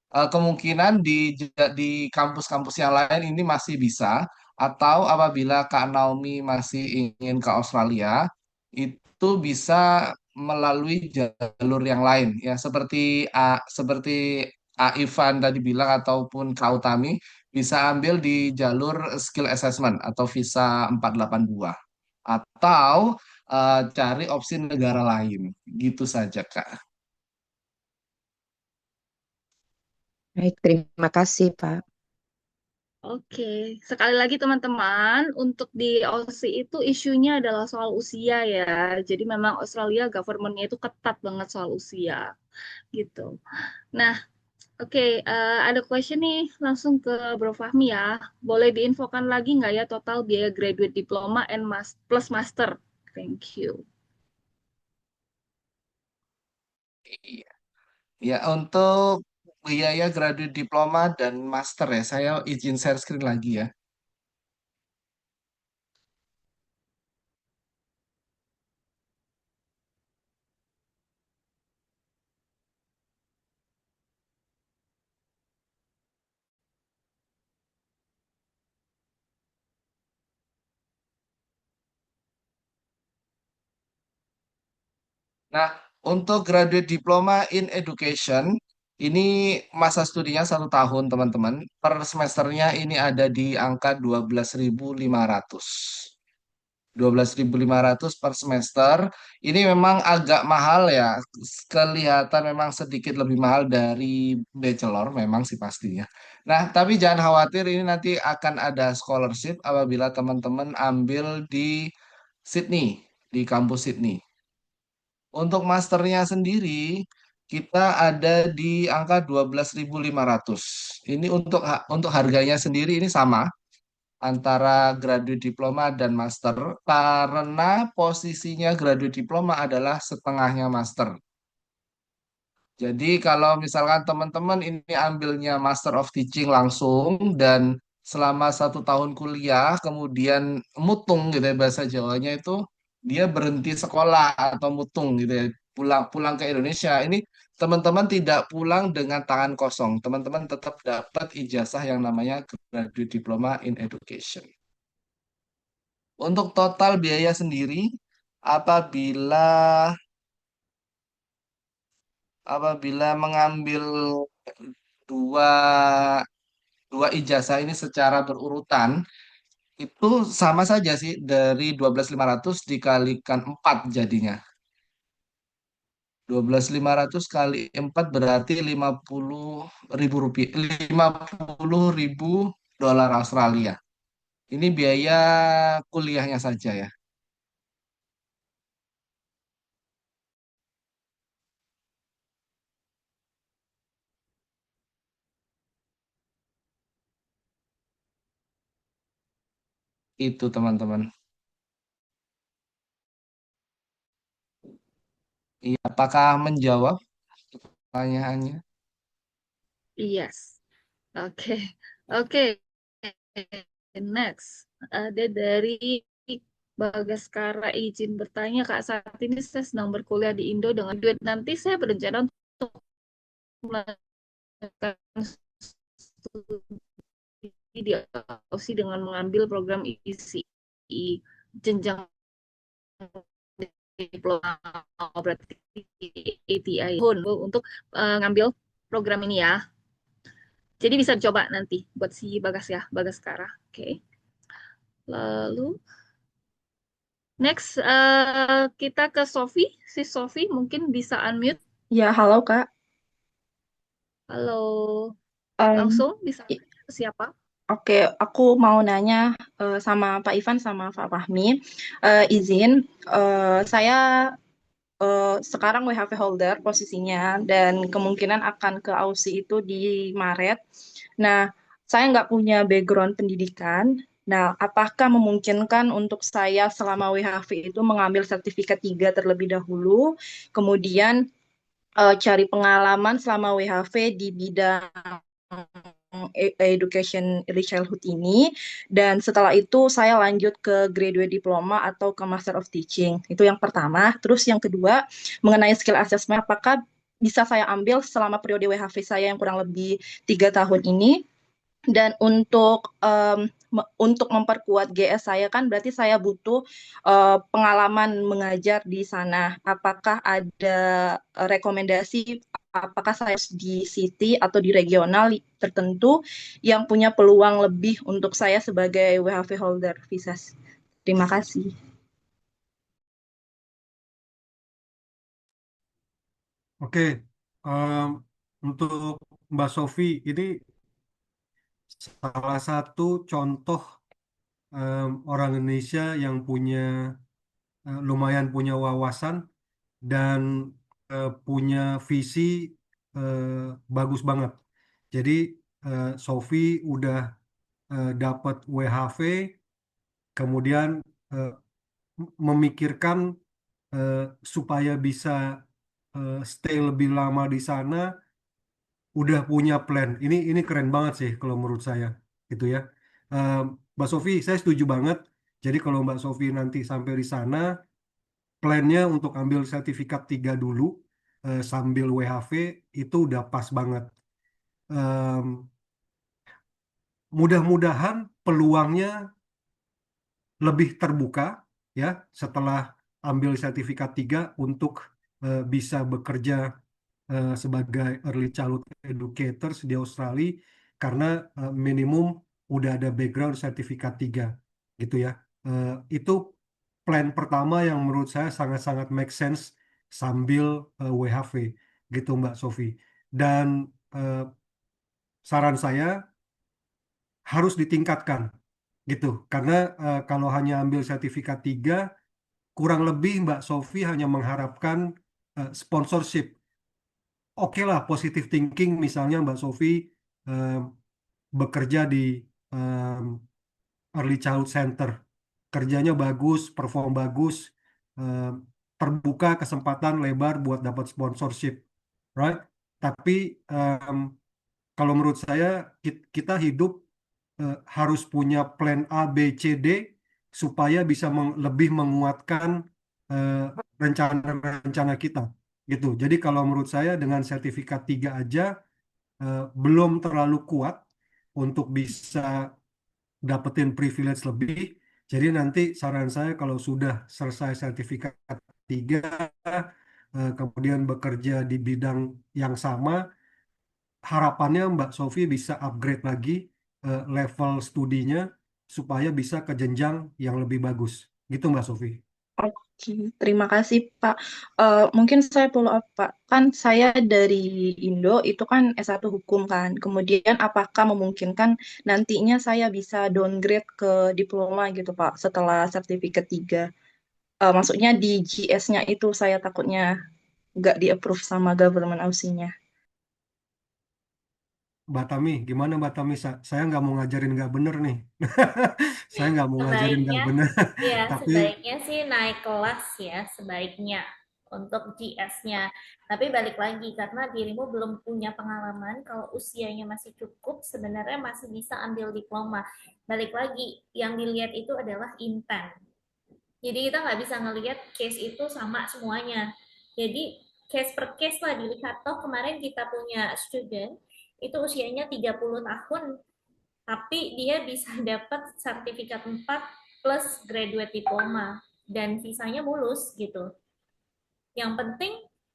Kemungkinan di kampus-kampus yang lain ini masih bisa, atau apabila Kak Naomi masih ingin ke Australia, itu bisa melalui jalur yang lain, ya seperti Ivan tadi bilang ataupun Kak Utami bisa ambil di jalur skill assessment atau visa 482 atau cari opsi negara lain, gitu saja Kak. baik, terima kasih Pak. Oke, sekali lagi teman-teman, untuk di Aussie itu isunya adalah soal usia ya. Jadi memang Australia government-nya itu ketat banget soal usia gitu. Nah, oke, ada question nih langsung ke Bro Fahmi ya. Boleh diinfokan lagi nggak ya total biaya graduate diploma and plus master? Thank you. Iya. Ya, untuk biaya graduate diploma dan master ya, saya izin share screen lagi ya. Nah, untuk graduate diploma in education, ini masa studinya 1 tahun, teman-teman. Per semesternya ini ada di angka 12.500. 12.500 per semester. Ini memang agak mahal ya. Kelihatan memang sedikit lebih mahal dari bachelor memang sih pastinya. Nah, tapi jangan khawatir ini nanti akan ada scholarship apabila teman-teman ambil di Sydney, di kampus Sydney. Untuk masternya sendiri kita ada di angka 12.500. Ini untuk harganya sendiri ini sama. antara graduate diploma dan master karena posisinya graduate diploma adalah setengahnya master. Jadi kalau misalkan teman-teman ini ambilnya Master of Teaching langsung dan selama 1 tahun kuliah kemudian mutung gitu ya bahasa Jawanya itu dia berhenti sekolah atau mutung gitu ya pulang pulang ke Indonesia ini teman-teman tidak pulang dengan tangan kosong teman-teman tetap dapat ijazah yang namanya Graduate Diploma in Education. Untuk total biaya sendiri apabila apabila mengambil dua dua ijazah ini secara berurutan itu sama saja sih dari 12.500 dikalikan 4 jadinya. 12.500 kali 4 berarti 50.000 rupiah, 50.000 dolar Australia. Ini biaya kuliahnya saja ya. Itu teman-teman. Iya, apakah menjawab pertanyaannya? Yes. Oke. Oke. Next. Ada dari Bagaskara, izin bertanya, Kak, saat ini saya sedang berkuliah di Indo dengan duit. Nanti saya berencana untuk melanjutkan studi di Aussie dengan mengambil program ECE jenjang diploma, berarti ATI untuk ngambil program ini ya. Jadi bisa dicoba nanti buat si Bagas ya, Bagaskara. Oke. Lalu next kita ke Sofi. Si Sofi mungkin bisa unmute. Ya, halo Kak. Halo. Em, Langsung bisa i- ke siapa? Oke, aku mau nanya sama Pak Ivan sama Pak Fahmi. Izin, saya sekarang WHV holder posisinya dan kemungkinan akan ke Aussie itu di Maret. Nah, saya nggak punya background pendidikan. Nah, apakah memungkinkan untuk saya selama WHV itu mengambil sertifikat 3 terlebih dahulu, kemudian cari pengalaman selama WHV di bidang education early childhood ini, dan setelah itu saya lanjut ke graduate diploma atau ke master of teaching. Itu yang pertama. Terus yang kedua, mengenai skill assessment, apakah bisa saya ambil selama periode WHV saya yang kurang lebih 3 tahun ini? Dan untuk memperkuat GS saya kan berarti saya butuh pengalaman mengajar di sana. Apakah ada rekomendasi apakah saya di city atau di regional tertentu yang punya peluang lebih untuk saya sebagai WHV holder visa? Terima kasih. Oke, em, untuk Mbak Sofi ini salah satu contoh orang Indonesia yang lumayan punya wawasan dan punya visi eh, bagus banget. Jadi Sofi udah dapat WHV, kemudian eh, memikirkan eh, supaya bisa stay lebih lama di sana, udah punya plan. Ini keren banget sih kalau menurut saya, gitu ya. Eh, Mbak Sofi, saya setuju banget. Jadi kalau Mbak Sofi nanti sampai di sana, plannya untuk ambil sertifikat 3 dulu sambil WHV itu udah pas banget. Em, Mudah-mudahan peluangnya lebih terbuka ya setelah ambil sertifikat 3 untuk bisa bekerja sebagai early childhood educators di Australia karena minimum udah ada background sertifikat 3 gitu ya. Itu plan pertama yang menurut saya sangat-sangat make sense sambil WHV gitu Mbak Sofi. Dan eh, saran saya harus ditingkatkan gitu karena kalau hanya ambil sertifikat 3 kurang lebih Mbak Sofi hanya mengharapkan sponsorship. Oke lah, positive thinking misalnya Mbak Sofi eh, bekerja di early child center. Kerjanya bagus, perform bagus, eh, terbuka kesempatan lebar buat dapat sponsorship, right? Tapi kalau menurut saya kita hidup harus punya plan A, B, C, D supaya bisa lebih menguatkan eh, rencana-rencana kita gitu. Jadi kalau menurut saya dengan sertifikat 3 aja belum terlalu kuat untuk bisa dapetin privilege lebih. Jadi nanti saran saya kalau sudah selesai sertifikat 3 kemudian bekerja di bidang yang sama, harapannya Mbak Sofi bisa upgrade lagi level studinya supaya bisa ke jenjang yang lebih bagus. Gitu Mbak Sofi. Oke, terima kasih Pak. Mungkin saya follow up Pak. Kan saya dari Indo itu kan S1 hukum kan. Kemudian apakah memungkinkan nantinya saya bisa downgrade ke diploma gitu Pak setelah sertifikat 3? Maksudnya di GS-nya itu saya takutnya nggak di-approve sama government Aussie-nya. Mbak Tami, gimana Mbak Tami? Saya nggak mau ngajarin nggak bener nih. Saya nggak mau ngajarin nggak Sebaiknya, bener. ya Tapi sebaiknya sih naik kelas ya, sebaiknya untuk GS-nya. Tapi balik lagi, karena dirimu belum punya pengalaman, kalau usianya masih cukup, sebenarnya masih bisa ambil diploma. Balik lagi, yang dilihat itu adalah intent. Jadi kita nggak bisa ngelihat case itu sama semuanya. Jadi case per case lah dilihat. Toh kemarin kita punya student, itu usianya 30 tahun, tapi dia bisa dapat sertifikat 4 plus graduate diploma dan visanya mulus gitu. Yang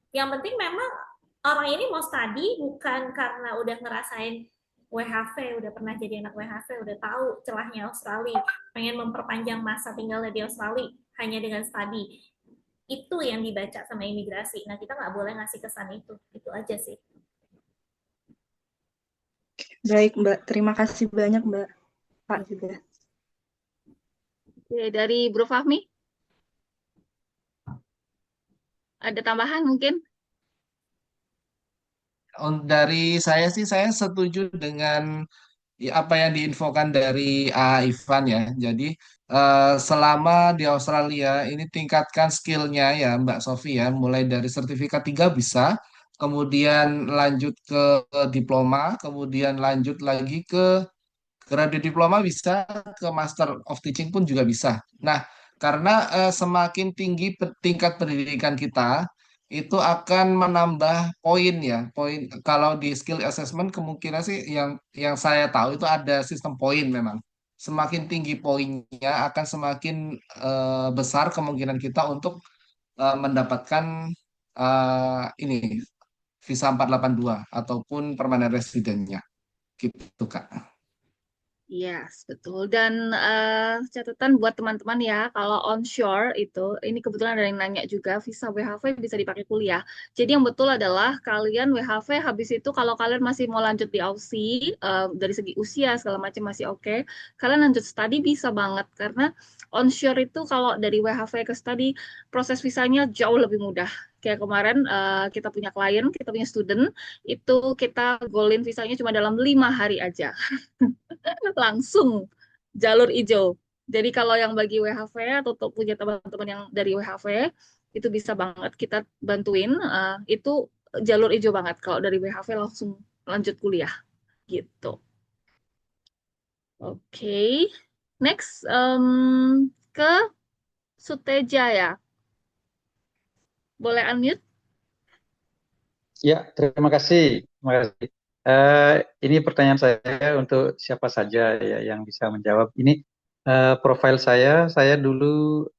penting memang orang ini mau study bukan karena udah ngerasain WHV, udah pernah jadi anak WHV, udah tahu celahnya Australia, pengen memperpanjang masa tinggalnya di Australia hanya dengan study. Itu yang dibaca sama imigrasi. Nah, kita nggak boleh ngasih kesan itu. Itu aja sih. Baik Mbak, terima kasih banyak Mbak. Pak juga. Oke, dari Bro Fahmi, ada tambahan mungkin? Dari saya sih, saya setuju dengan apa yang diinfokan dari Ivan ya. Jadi selama di Australia ini tingkatkan skillnya ya Mbak Sofi ya, mulai dari sertifikat 3 bisa, kemudian lanjut ke diploma, kemudian lanjut lagi ke graduate diploma bisa, ke Master of Teaching pun juga bisa. Nah, karena semakin tinggi tingkat pendidikan kita, itu akan menambah poin ya. Poin kalau di skill assessment kemungkinan sih yang saya tahu itu ada sistem poin memang. Semakin tinggi poinnya akan semakin besar kemungkinan kita untuk mendapatkan ini visa 482 ataupun permanent residence-nya. Gitu, Kak. Yes, betul. Dan catatan buat teman-teman ya, kalau onshore itu, ini kebetulan ada yang nanya juga, visa WHV bisa dipakai kuliah. Jadi yang betul adalah kalian WHV habis itu kalau kalian masih mau lanjut di Aussie, dari segi usia segala macam masih oke, kalian lanjut studi bisa banget. Karena onshore itu kalau dari WHV ke studi, proses visanya jauh lebih mudah. Kayak kemarin kita punya klien, kita punya student, itu kita golin visanya cuma dalam 5 hari aja. Langsung jalur hijau. Jadi kalau yang bagi WHV atau punya teman-teman yang dari WHV itu bisa banget kita bantuin. Itu jalur hijau banget kalau dari WHV langsung lanjut kuliah gitu. Oke, next ke Suteja ya. Boleh unmute? Ya, terima kasih. Terima kasih. Ini pertanyaan saya untuk siapa saja ya yang bisa menjawab. Ini profil saya dulu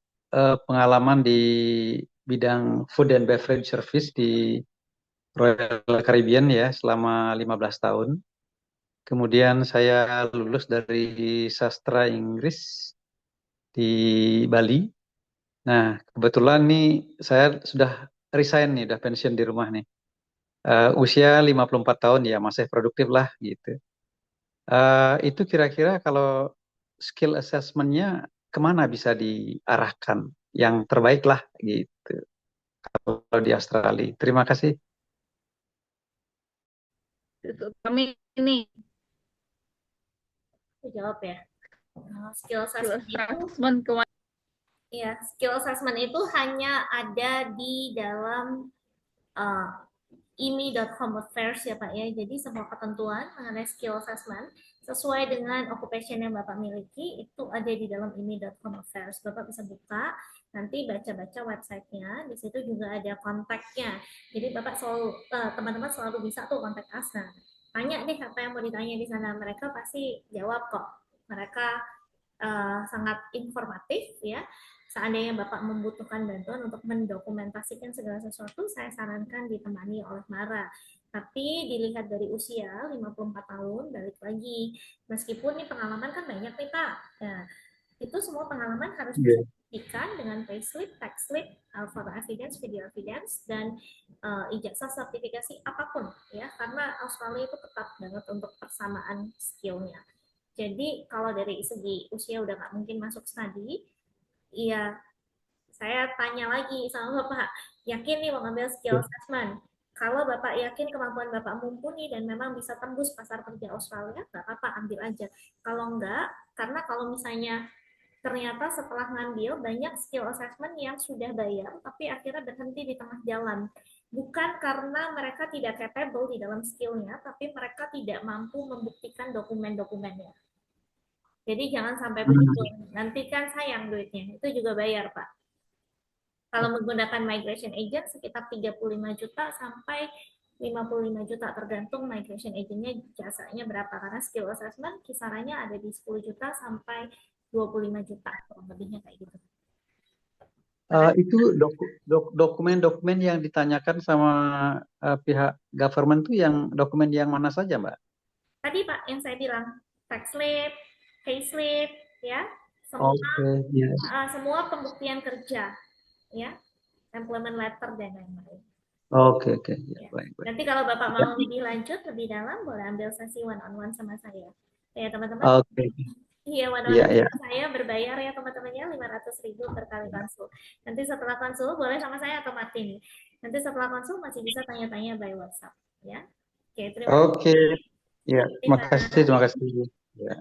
pengalaman di bidang food and beverage service di Royal Caribbean ya selama 15 tahun. Kemudian saya lulus dari sastra Inggris di Bali. Nah, kebetulan nih saya sudah resign nih, udah pensiun di rumah nih. Usia 54 tahun ya masih produktif lah gitu. Itu kira-kira kalau skill assessment-nya kemana bisa diarahkan yang terbaik lah gitu kalau di Australia. Terima kasih. Kami ini Aku jawab ya. Skill Skill assessment itu assessment kemarin. ya, skill assessment itu hanya ada di dalam IMI.com affairs ya Pak ya. Jadi semua ketentuan mengenai skill assessment sesuai dengan occupation yang Bapak miliki itu ada di dalam IMI.com affairs. Bapak bisa buka, nanti baca-baca websitenya. Di situ juga ada kontaknya. Jadi Bapak selalu teman-teman selalu bisa tuh kontak us. Nah, tanya deh apa yang mau ditanya di sana. Mereka pasti jawab kok. Mereka sangat informatif ya. Seandainya Bapak membutuhkan bantuan untuk mendokumentasikan segala sesuatu, saya sarankan ditemani oleh Mara. Tapi dilihat dari usia 54 tahun, balik lagi. Meskipun nih pengalaman kan banyak nih Pak. Nah, itu semua pengalaman harus dibuktikan dengan payslip, tax slip, photo evidence, video evidence, dan ijazah sertifikasi apapun ya. Karena Australia itu ketat banget untuk persamaan skillnya. Jadi kalau dari segi usia udah nggak mungkin masuk studi, iya, saya tanya lagi sama Bapak, yakin nih mau ngambil skill assessment? Kalau Bapak yakin kemampuan Bapak mumpuni dan memang bisa tembus pasar kerja Australia, nggak apa-apa, ambil aja. Kalau enggak, karena kalau misalnya ternyata setelah ngambil banyak skill assessment yang sudah bayar, tapi akhirnya berhenti di tengah jalan. Bukan karena mereka tidak capable di dalam skillnya, tapi mereka tidak mampu membuktikan dokumen-dokumennya. Jadi jangan sampai begitu. Nanti kan sayang duitnya. Itu juga bayar, Pak. Kalau menggunakan migration agent sekitar 35 juta sampai 55 juta tergantung migration agentnya jasanya berapa. Karena skill assessment kisarannya ada di 10 juta sampai 25 juta. Kurang lebihnya kayak gitu. Itu dokumen-dokumen yang ditanyakan sama pihak government itu yang dokumen yang mana saja, Mbak? Tadi Pak yang saya bilang tax slip, pay slip, ya, semua pembuktian kerja, ya, employment letter dan lain-lain. Oke. Ya. Baik. Nanti kalau Bapak mau lebih lanjut, lebih dalam, boleh ambil sesi one-on-one sama saya. Ya teman-teman. Oke. Iya, one-on-one saya berbayar ya teman-temannya 500.000 per kali konsul. Nanti setelah konsul boleh sama saya atau Martin. Nanti setelah konsul masih bisa tanya-tanya by WhatsApp, ya. Oke, terima kasih. Oke. Ya, terima kasih. Ya.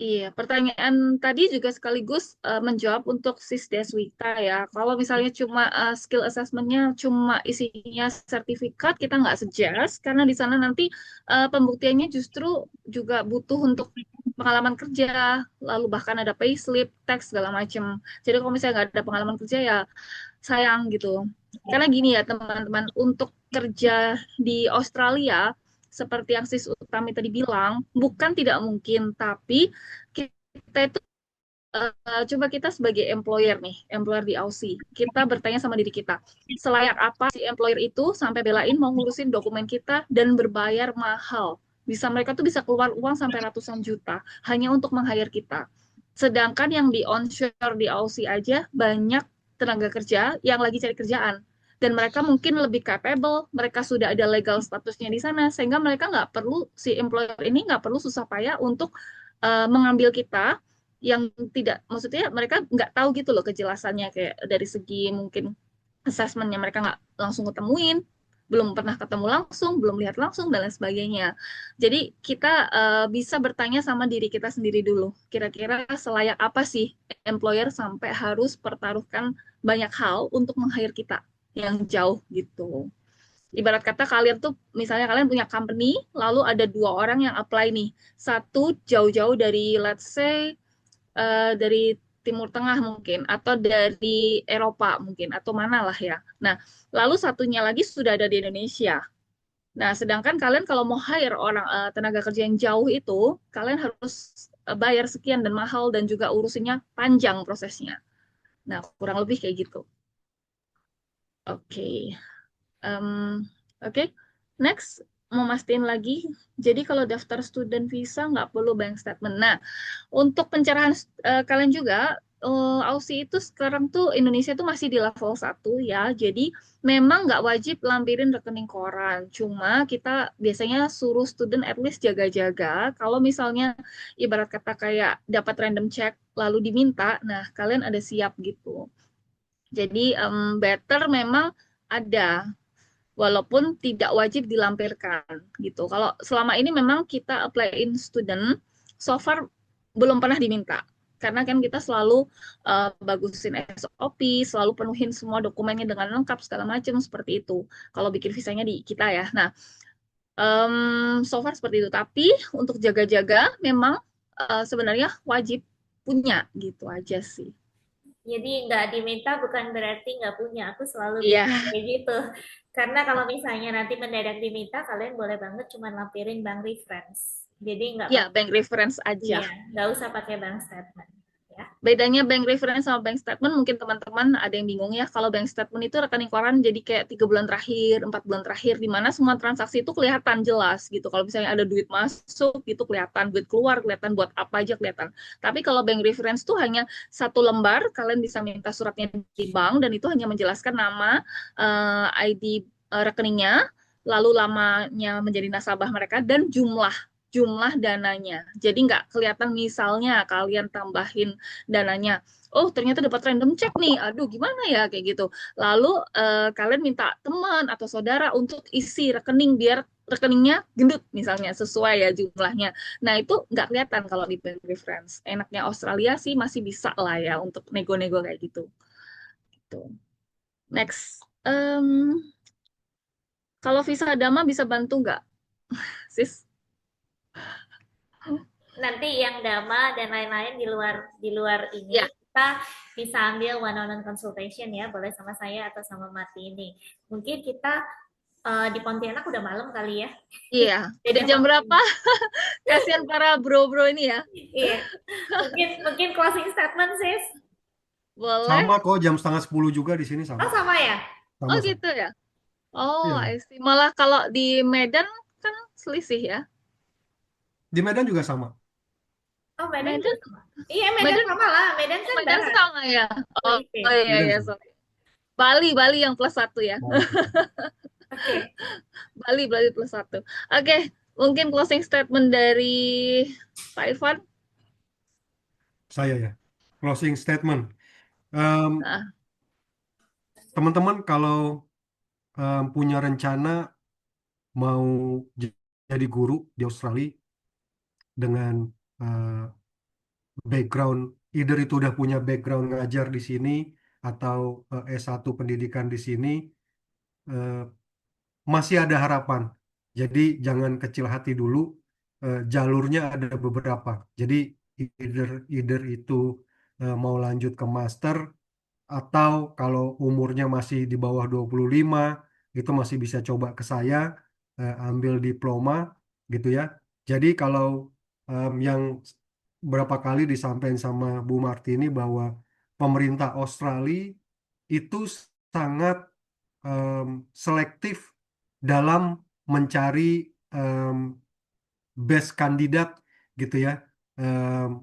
Iya, pertanyaan tadi juga sekaligus menjawab untuk Sis Deswita ya. Kalau misalnya cuma skill assessment-nya cuma isinya sertifikat, kita nggak suggest karena di sana nanti pembuktiannya justru juga butuh untuk pengalaman kerja, lalu bahkan ada payslip, tax segala macam. Jadi kalau misalnya nggak ada pengalaman kerja ya sayang gitu. Karena gini ya teman-teman, untuk kerja di Australia seperti yang Sis Utami tadi bilang, bukan tidak mungkin, tapi kita itu coba kita sebagai employer nih, employer di Aussie, kita bertanya sama diri kita, selayak apa si employer itu sampai belain mau ngurusin dokumen kita dan berbayar mahal. Mereka tuh bisa keluar uang sampai ratusan juta hanya untuk meng-hire kita. Sedangkan yang di onshore di Aussie aja banyak tenaga kerja yang lagi cari kerjaan. Dan mereka mungkin lebih capable, mereka sudah ada legal statusnya di sana, sehingga mereka nggak perlu, si employer ini nggak perlu susah payah untuk mengambil kita yang tidak, maksudnya mereka nggak tahu gitu loh kejelasannya, kayak dari segi mungkin assessment-nya mereka nggak langsung ketemuin, belum pernah ketemu langsung, belum lihat langsung, dan lain sebagainya. Jadi kita bisa bertanya sama diri kita sendiri dulu, kira-kira selayak apa sih employer sampai harus pertaruhkan banyak hal untuk meng-hire kita yang jauh gitu. Ibarat kata kalian tuh, misalnya kalian punya company, lalu ada 2 orang yang apply nih. Satu jauh-jauh dari, let's say, dari Timur Tengah mungkin, atau dari Eropa mungkin, atau mana lah ya. Nah, lalu satunya lagi sudah ada di Indonesia. Nah, sedangkan kalian kalau mau hire orang tenaga kerja yang jauh itu, kalian harus bayar sekian dan mahal dan juga urusannya panjang prosesnya. Nah, kurang lebih kayak gitu. Oke. Oke. Next, mau mastiin lagi. Jadi kalau daftar student visa nggak perlu bank statement. Nah, untuk pencerahan kalian juga, Aussie itu sekarang tuh Indonesia tuh masih di level 1 ya. Jadi memang nggak wajib lampirin rekening koran. Cuma kita biasanya suruh student at least jaga-jaga. Kalau misalnya ibarat kata kayak dapat random check lalu diminta, nah kalian ada siap gitu. Jadi better memang ada, walaupun tidak wajib dilampirkan gitu. Kalau selama ini memang kita apply-in student, so far belum pernah diminta. Karena kan kita selalu bagusin SOP, selalu penuhin semua dokumennya dengan lengkap segala macam seperti itu. Kalau bikin visanya di kita ya. Nah, so far seperti itu. Tapi untuk jaga-jaga memang sebenarnya wajib punya gitu aja sih. Jadi nggak diminta bukan berarti nggak punya. Aku selalu Iya. bilang kayak gitu. Karena kalau misalnya nanti mendadak diminta, kalian boleh banget cuma lampirin bank reference. Jadi nggak Ya, bank reference aja. iya, nggak usah pakai bank statement. Ya. Bedanya bank reference sama bank statement, mungkin teman-teman ada yang bingung ya, kalau bank statement itu rekening koran jadi kayak 3 bulan terakhir, 4 bulan terakhir, di mana semua transaksi itu kelihatan jelas gitu. Kalau misalnya ada duit masuk, itu kelihatan, duit keluar kelihatan, buat apa aja kelihatan. Tapi kalau bank reference itu hanya satu lembar, kalian bisa minta suratnya di bank, dan itu hanya menjelaskan nama, ID rekeningnya, lalu lamanya menjadi nasabah mereka, dan jumlah dananya. Jadi nggak kelihatan misalnya kalian tambahin dananya. Oh, ternyata dapat random check nih. Aduh, gimana ya kayak gitu. Lalu kalian minta teman atau saudara untuk isi rekening biar rekeningnya gendut misalnya sesuai ya jumlahnya. Nah, itu nggak kelihatan kalau di bank reference. Enaknya Australia sih masih bisa lah ya untuk nego-nego kayak gitu. Gitu. Next. Kalau visa Dama bisa bantu nggak, sis? Nanti yang Dama dan lain-lain di luar ini Ya. kita bisa ambil one-on-one consultation ya, boleh sama saya atau sama Martini. Mungkin kita di Pontianak udah malam kali ya. Iya. Udah jam berapa? Kasihan para bro-bro ini ya. Iya. Mungkin closing statement sis. Boleh. Sama kok, jam 9:30 juga di sini sama. Oh sama ya? Sama, Oh sama. gitu ya. Oh, Iya. I see. Malah kalau di Medan kan selisih ya. Di Medan juga sama. Oh Medan Medan, juga sama. Iya Medan sama lah. Medan kan Medan barat. sama ya. Oh, Oke. oh iya Medan ya, sama. sorry. Bali yang +1 ya. Oh, Oke. Bali +1. Oke, mungkin closing statement dari Pak Irfan. saya ya. Closing statement. Em, Nah, Teman-teman kalau punya rencana mau jadi guru di Australia dengan eh, background, either itu udah punya background ngajar di sini atau S1 pendidikan di sini, eh, masih ada harapan. Jadi jangan kecil hati dulu. Jalurnya ada beberapa. Jadi either itu mau lanjut ke master, atau kalau umurnya masih di bawah 25 itu masih bisa coba ke saya, ambil diploma gitu ya. Jadi kalau yang berapa kali disampaikan sama Bu Martini bahwa pemerintah Australia itu sangat selektif dalam mencari best kandidat gitu ya.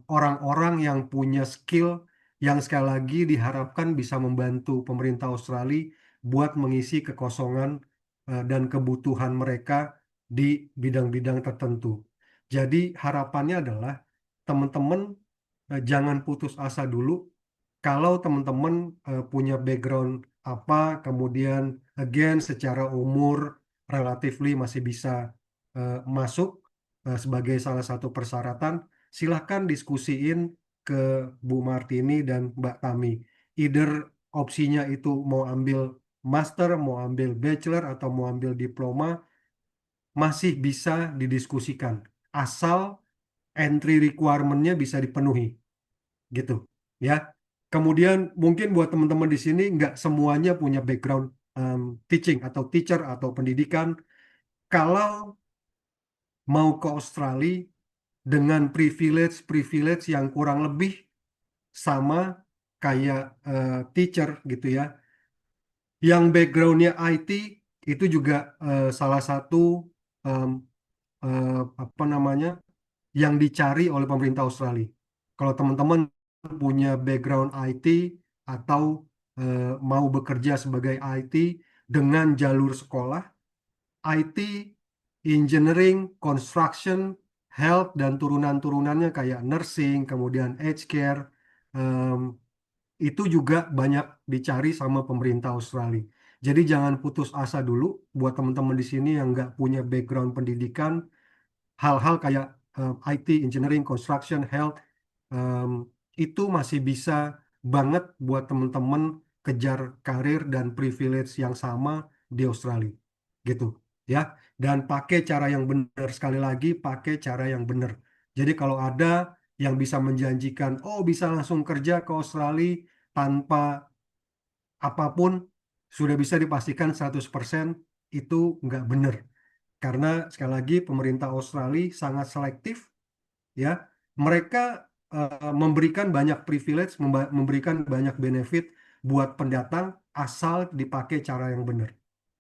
Orang-orang yang punya skill yang sekali lagi diharapkan bisa membantu pemerintah Australia buat mengisi kekosongan dan kebutuhan mereka di bidang-bidang tertentu. Jadi harapannya adalah teman-teman jangan putus asa dulu. Kalau teman-teman punya background apa, kemudian again secara umur relatively masih bisa masuk sebagai salah satu persyaratan, silahkan diskusiin ke Bu Martini dan Mbak Tami. Either opsinya itu mau ambil master, mau ambil bachelor, atau mau ambil diploma, masih bisa didiskusikan. Asal entry requirement-nya bisa dipenuhi. Gitu. Ya. Kemudian mungkin buat teman-teman di sini nggak semuanya punya background teaching atau teacher atau pendidikan. Kalau mau ke Australia dengan privilege yang kurang lebih sama kayak teacher gitu ya. Yang backgroundnya IT itu juga salah satu em, apa namanya yang dicari oleh pemerintah Australia. Kalau teman-teman punya background IT atau mau bekerja sebagai IT dengan jalur sekolah, IT, engineering, construction, health, dan turunan-turunannya kayak nursing, kemudian aged care, em, itu juga banyak dicari sama pemerintah Australia. Jadi jangan putus asa dulu buat teman-teman di sini yang nggak punya background pendidikan, hal-hal kayak IT, engineering, construction, health, em, itu masih bisa banget buat teman-teman kejar karir dan privilege yang sama di Australia gitu ya. Dan pakai cara yang benar, sekali lagi pakai cara yang benar. Jadi kalau ada yang bisa menjanjikan oh bisa langsung kerja ke Australia tanpa apapun, sudah bisa dipastikan 100% itu nggak benar. Karena sekali lagi pemerintah Australia sangat selektif ya. Mereka memberikan banyak privilege, memberikan banyak benefit buat pendatang asal dipakai cara yang benar.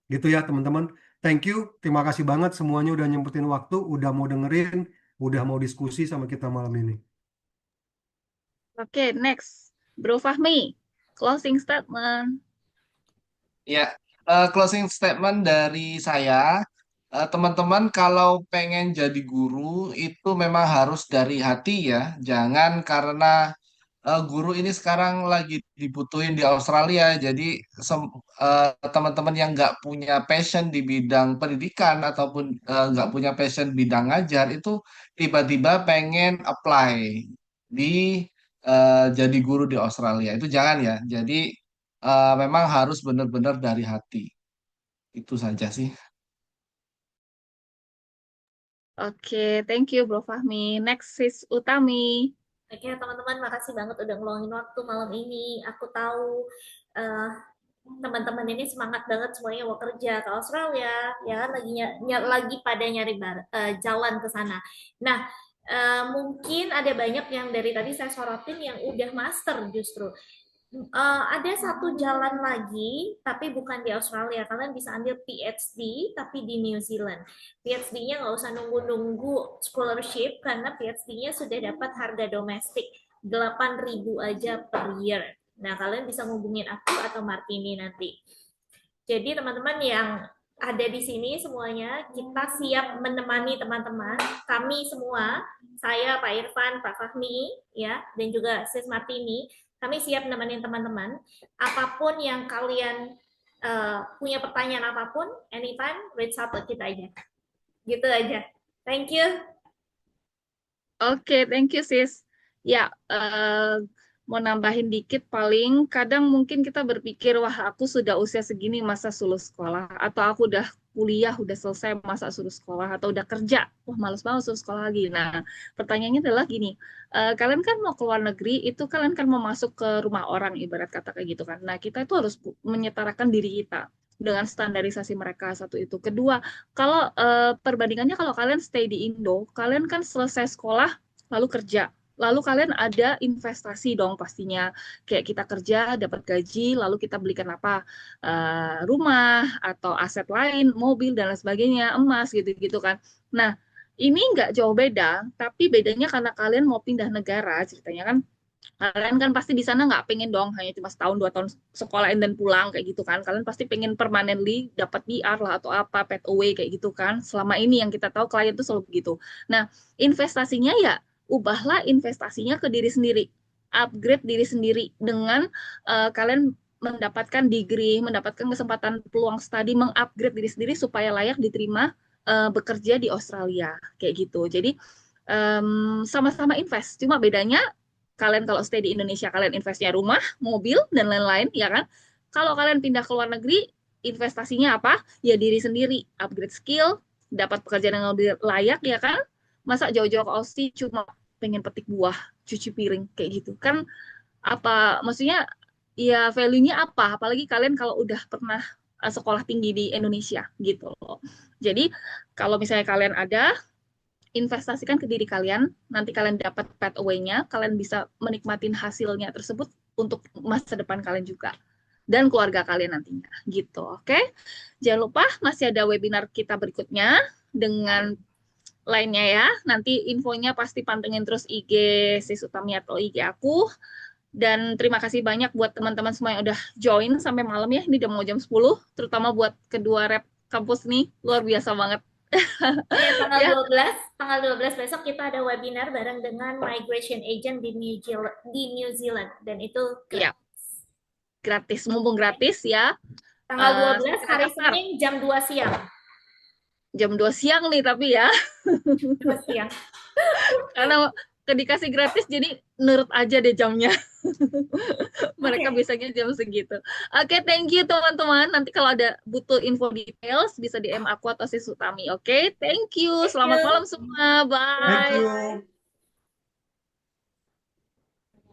Gitu ya teman-teman. Thank you, terima kasih banget semuanya udah nyempetin waktu, udah mau dengerin, udah mau diskusi sama kita malam ini. Oke, next. Bro Fahmi, closing statement. Ya, closing statement dari saya, teman-teman kalau pengen jadi guru itu memang harus dari hati ya, jangan karena guru ini sekarang lagi dibutuhin di Australia, jadi teman-teman yang nggak punya passion di bidang pendidikan ataupun nggak punya passion bidang ngajar itu tiba-tiba pengen apply di jadi guru di Australia, itu jangan ya. Jadi memang harus benar-benar dari hati. Itu saja sih. Oke, thank you Bro Fahmi. Next is Utami. Oke, teman-teman, makasih banget udah ngeluangin waktu malam ini. Aku tahu eh, teman-teman ini semangat banget semuanya mau kerja ke Australia, ya kan lagi pada nyari jalan ke sana. Nah, mungkin ada banyak yang dari tadi saya sorotin yang udah master justru. Ada satu jalan lagi, tapi bukan di Australia. Kalian bisa ambil PhD, tapi di New Zealand. PhD-nya nggak usah nunggu-nunggu scholarship, karena PhD-nya sudah dapat harga domestik 8.000 aja per year. Nah, kalian bisa hubungin aku atau Martini nanti. Jadi teman-teman yang ada di sini semuanya, kita siap menemani teman-teman. Kami semua, saya, Pak Irfan, Pak Fahmi, ya, dan juga Sis Martini, kami siap nemenin teman-teman. Apapun yang kalian punya pertanyaan apapun, anytime, reach out ke kita aja. Gitu aja. Thank you. Oke, thank you sis. Ya, mau nambahin dikit paling, kadang mungkin kita berpikir, wah aku sudah usia segini masa suruh sekolah, atau aku udah kuliah, udah selesai masa suruh sekolah, atau udah kerja, wah males banget suruh sekolah lagi. Nah, pertanyaannya adalah gini, kalian kan mau ke luar negeri, itu kalian kan mau masuk ke rumah orang, ibarat kata kayak gitu kan. Nah, kita itu harus menyetarakan diri kita dengan standarisasi mereka, satu itu. Kedua, kalau perbandingannya kalau kalian stay di Indo, kalian kan selesai sekolah lalu kerja, lalu kalian ada investasi dong pastinya. Kayak kita kerja dapat gaji, lalu kita belikan apa, rumah atau aset lain, mobil dan lain sebagainya, emas gitu-gitu kan. Nah, ini nggak jauh beda, tapi bedanya karena kalian mau pindah negara, ceritanya kan kalian kan pasti di sana nggak pengen dong hanya cuma setahun 2 tahun sekolahin dan pulang kayak gitu kan. Kalian pasti pengen permanently dapat PR lah atau apa, path away kayak gitu kan. Selama ini yang kita tahu klien tuh selalu begitu. Nah, investasinya ya ubahlah investasinya ke diri sendiri. Upgrade diri sendiri dengan kalian mendapatkan degree, mendapatkan kesempatan peluang studi, mengupgrade diri sendiri supaya layak diterima bekerja di Australia kayak gitu. Jadi sama-sama invest, cuma bedanya kalian kalau stay di Indonesia kalian investnya rumah, mobil dan lain-lain ya kan. Kalau kalian pindah ke luar negeri, investasinya apa? Ya diri sendiri, upgrade skill, dapat pekerjaan yang lebih layak ya kan. Masa jauh-jauh ke Aussie cuma pengen petik buah, cuci piring kayak gitu kan, apa maksudnya, ya value-nya apa? Apalagi kalian kalau udah pernah sekolah tinggi di Indonesia gitu loh. Jadi kalau misalnya kalian ada, investasikan ke diri kalian, nanti kalian dapat pathway-nya, kalian bisa menikmatin hasilnya tersebut untuk masa depan kalian juga dan keluarga kalian nantinya gitu. Oke, jangan lupa masih ada webinar kita berikutnya dengan lainnya ya. Nanti infonya pasti pantengin terus IG Sis Utami atau IG aku. Dan terima kasih banyak buat teman-teman semua yang udah join sampai malam ya. Ini udah mau jam 10, terutama buat kedua rep kampus nih, luar biasa banget. Ya, tanggal 12 besok kita ada webinar bareng dengan migration agent di New Zealand dan itu ya, gratis, mumpung gratis ya. Tanggal 12 hari Senin jam 2 siang. Jam 2 siang nih tapi ya. 2 siang. Karena dikasih gratis jadi nurut aja deh jamnya. Mereka Oke, biasanya jam segitu. Oke, thank you teman-teman. Nanti kalau ada butuh info details bisa DM aku atau si Sutami. Oke, thank you. thank Selamat you. malam semua. Thank Bye. you.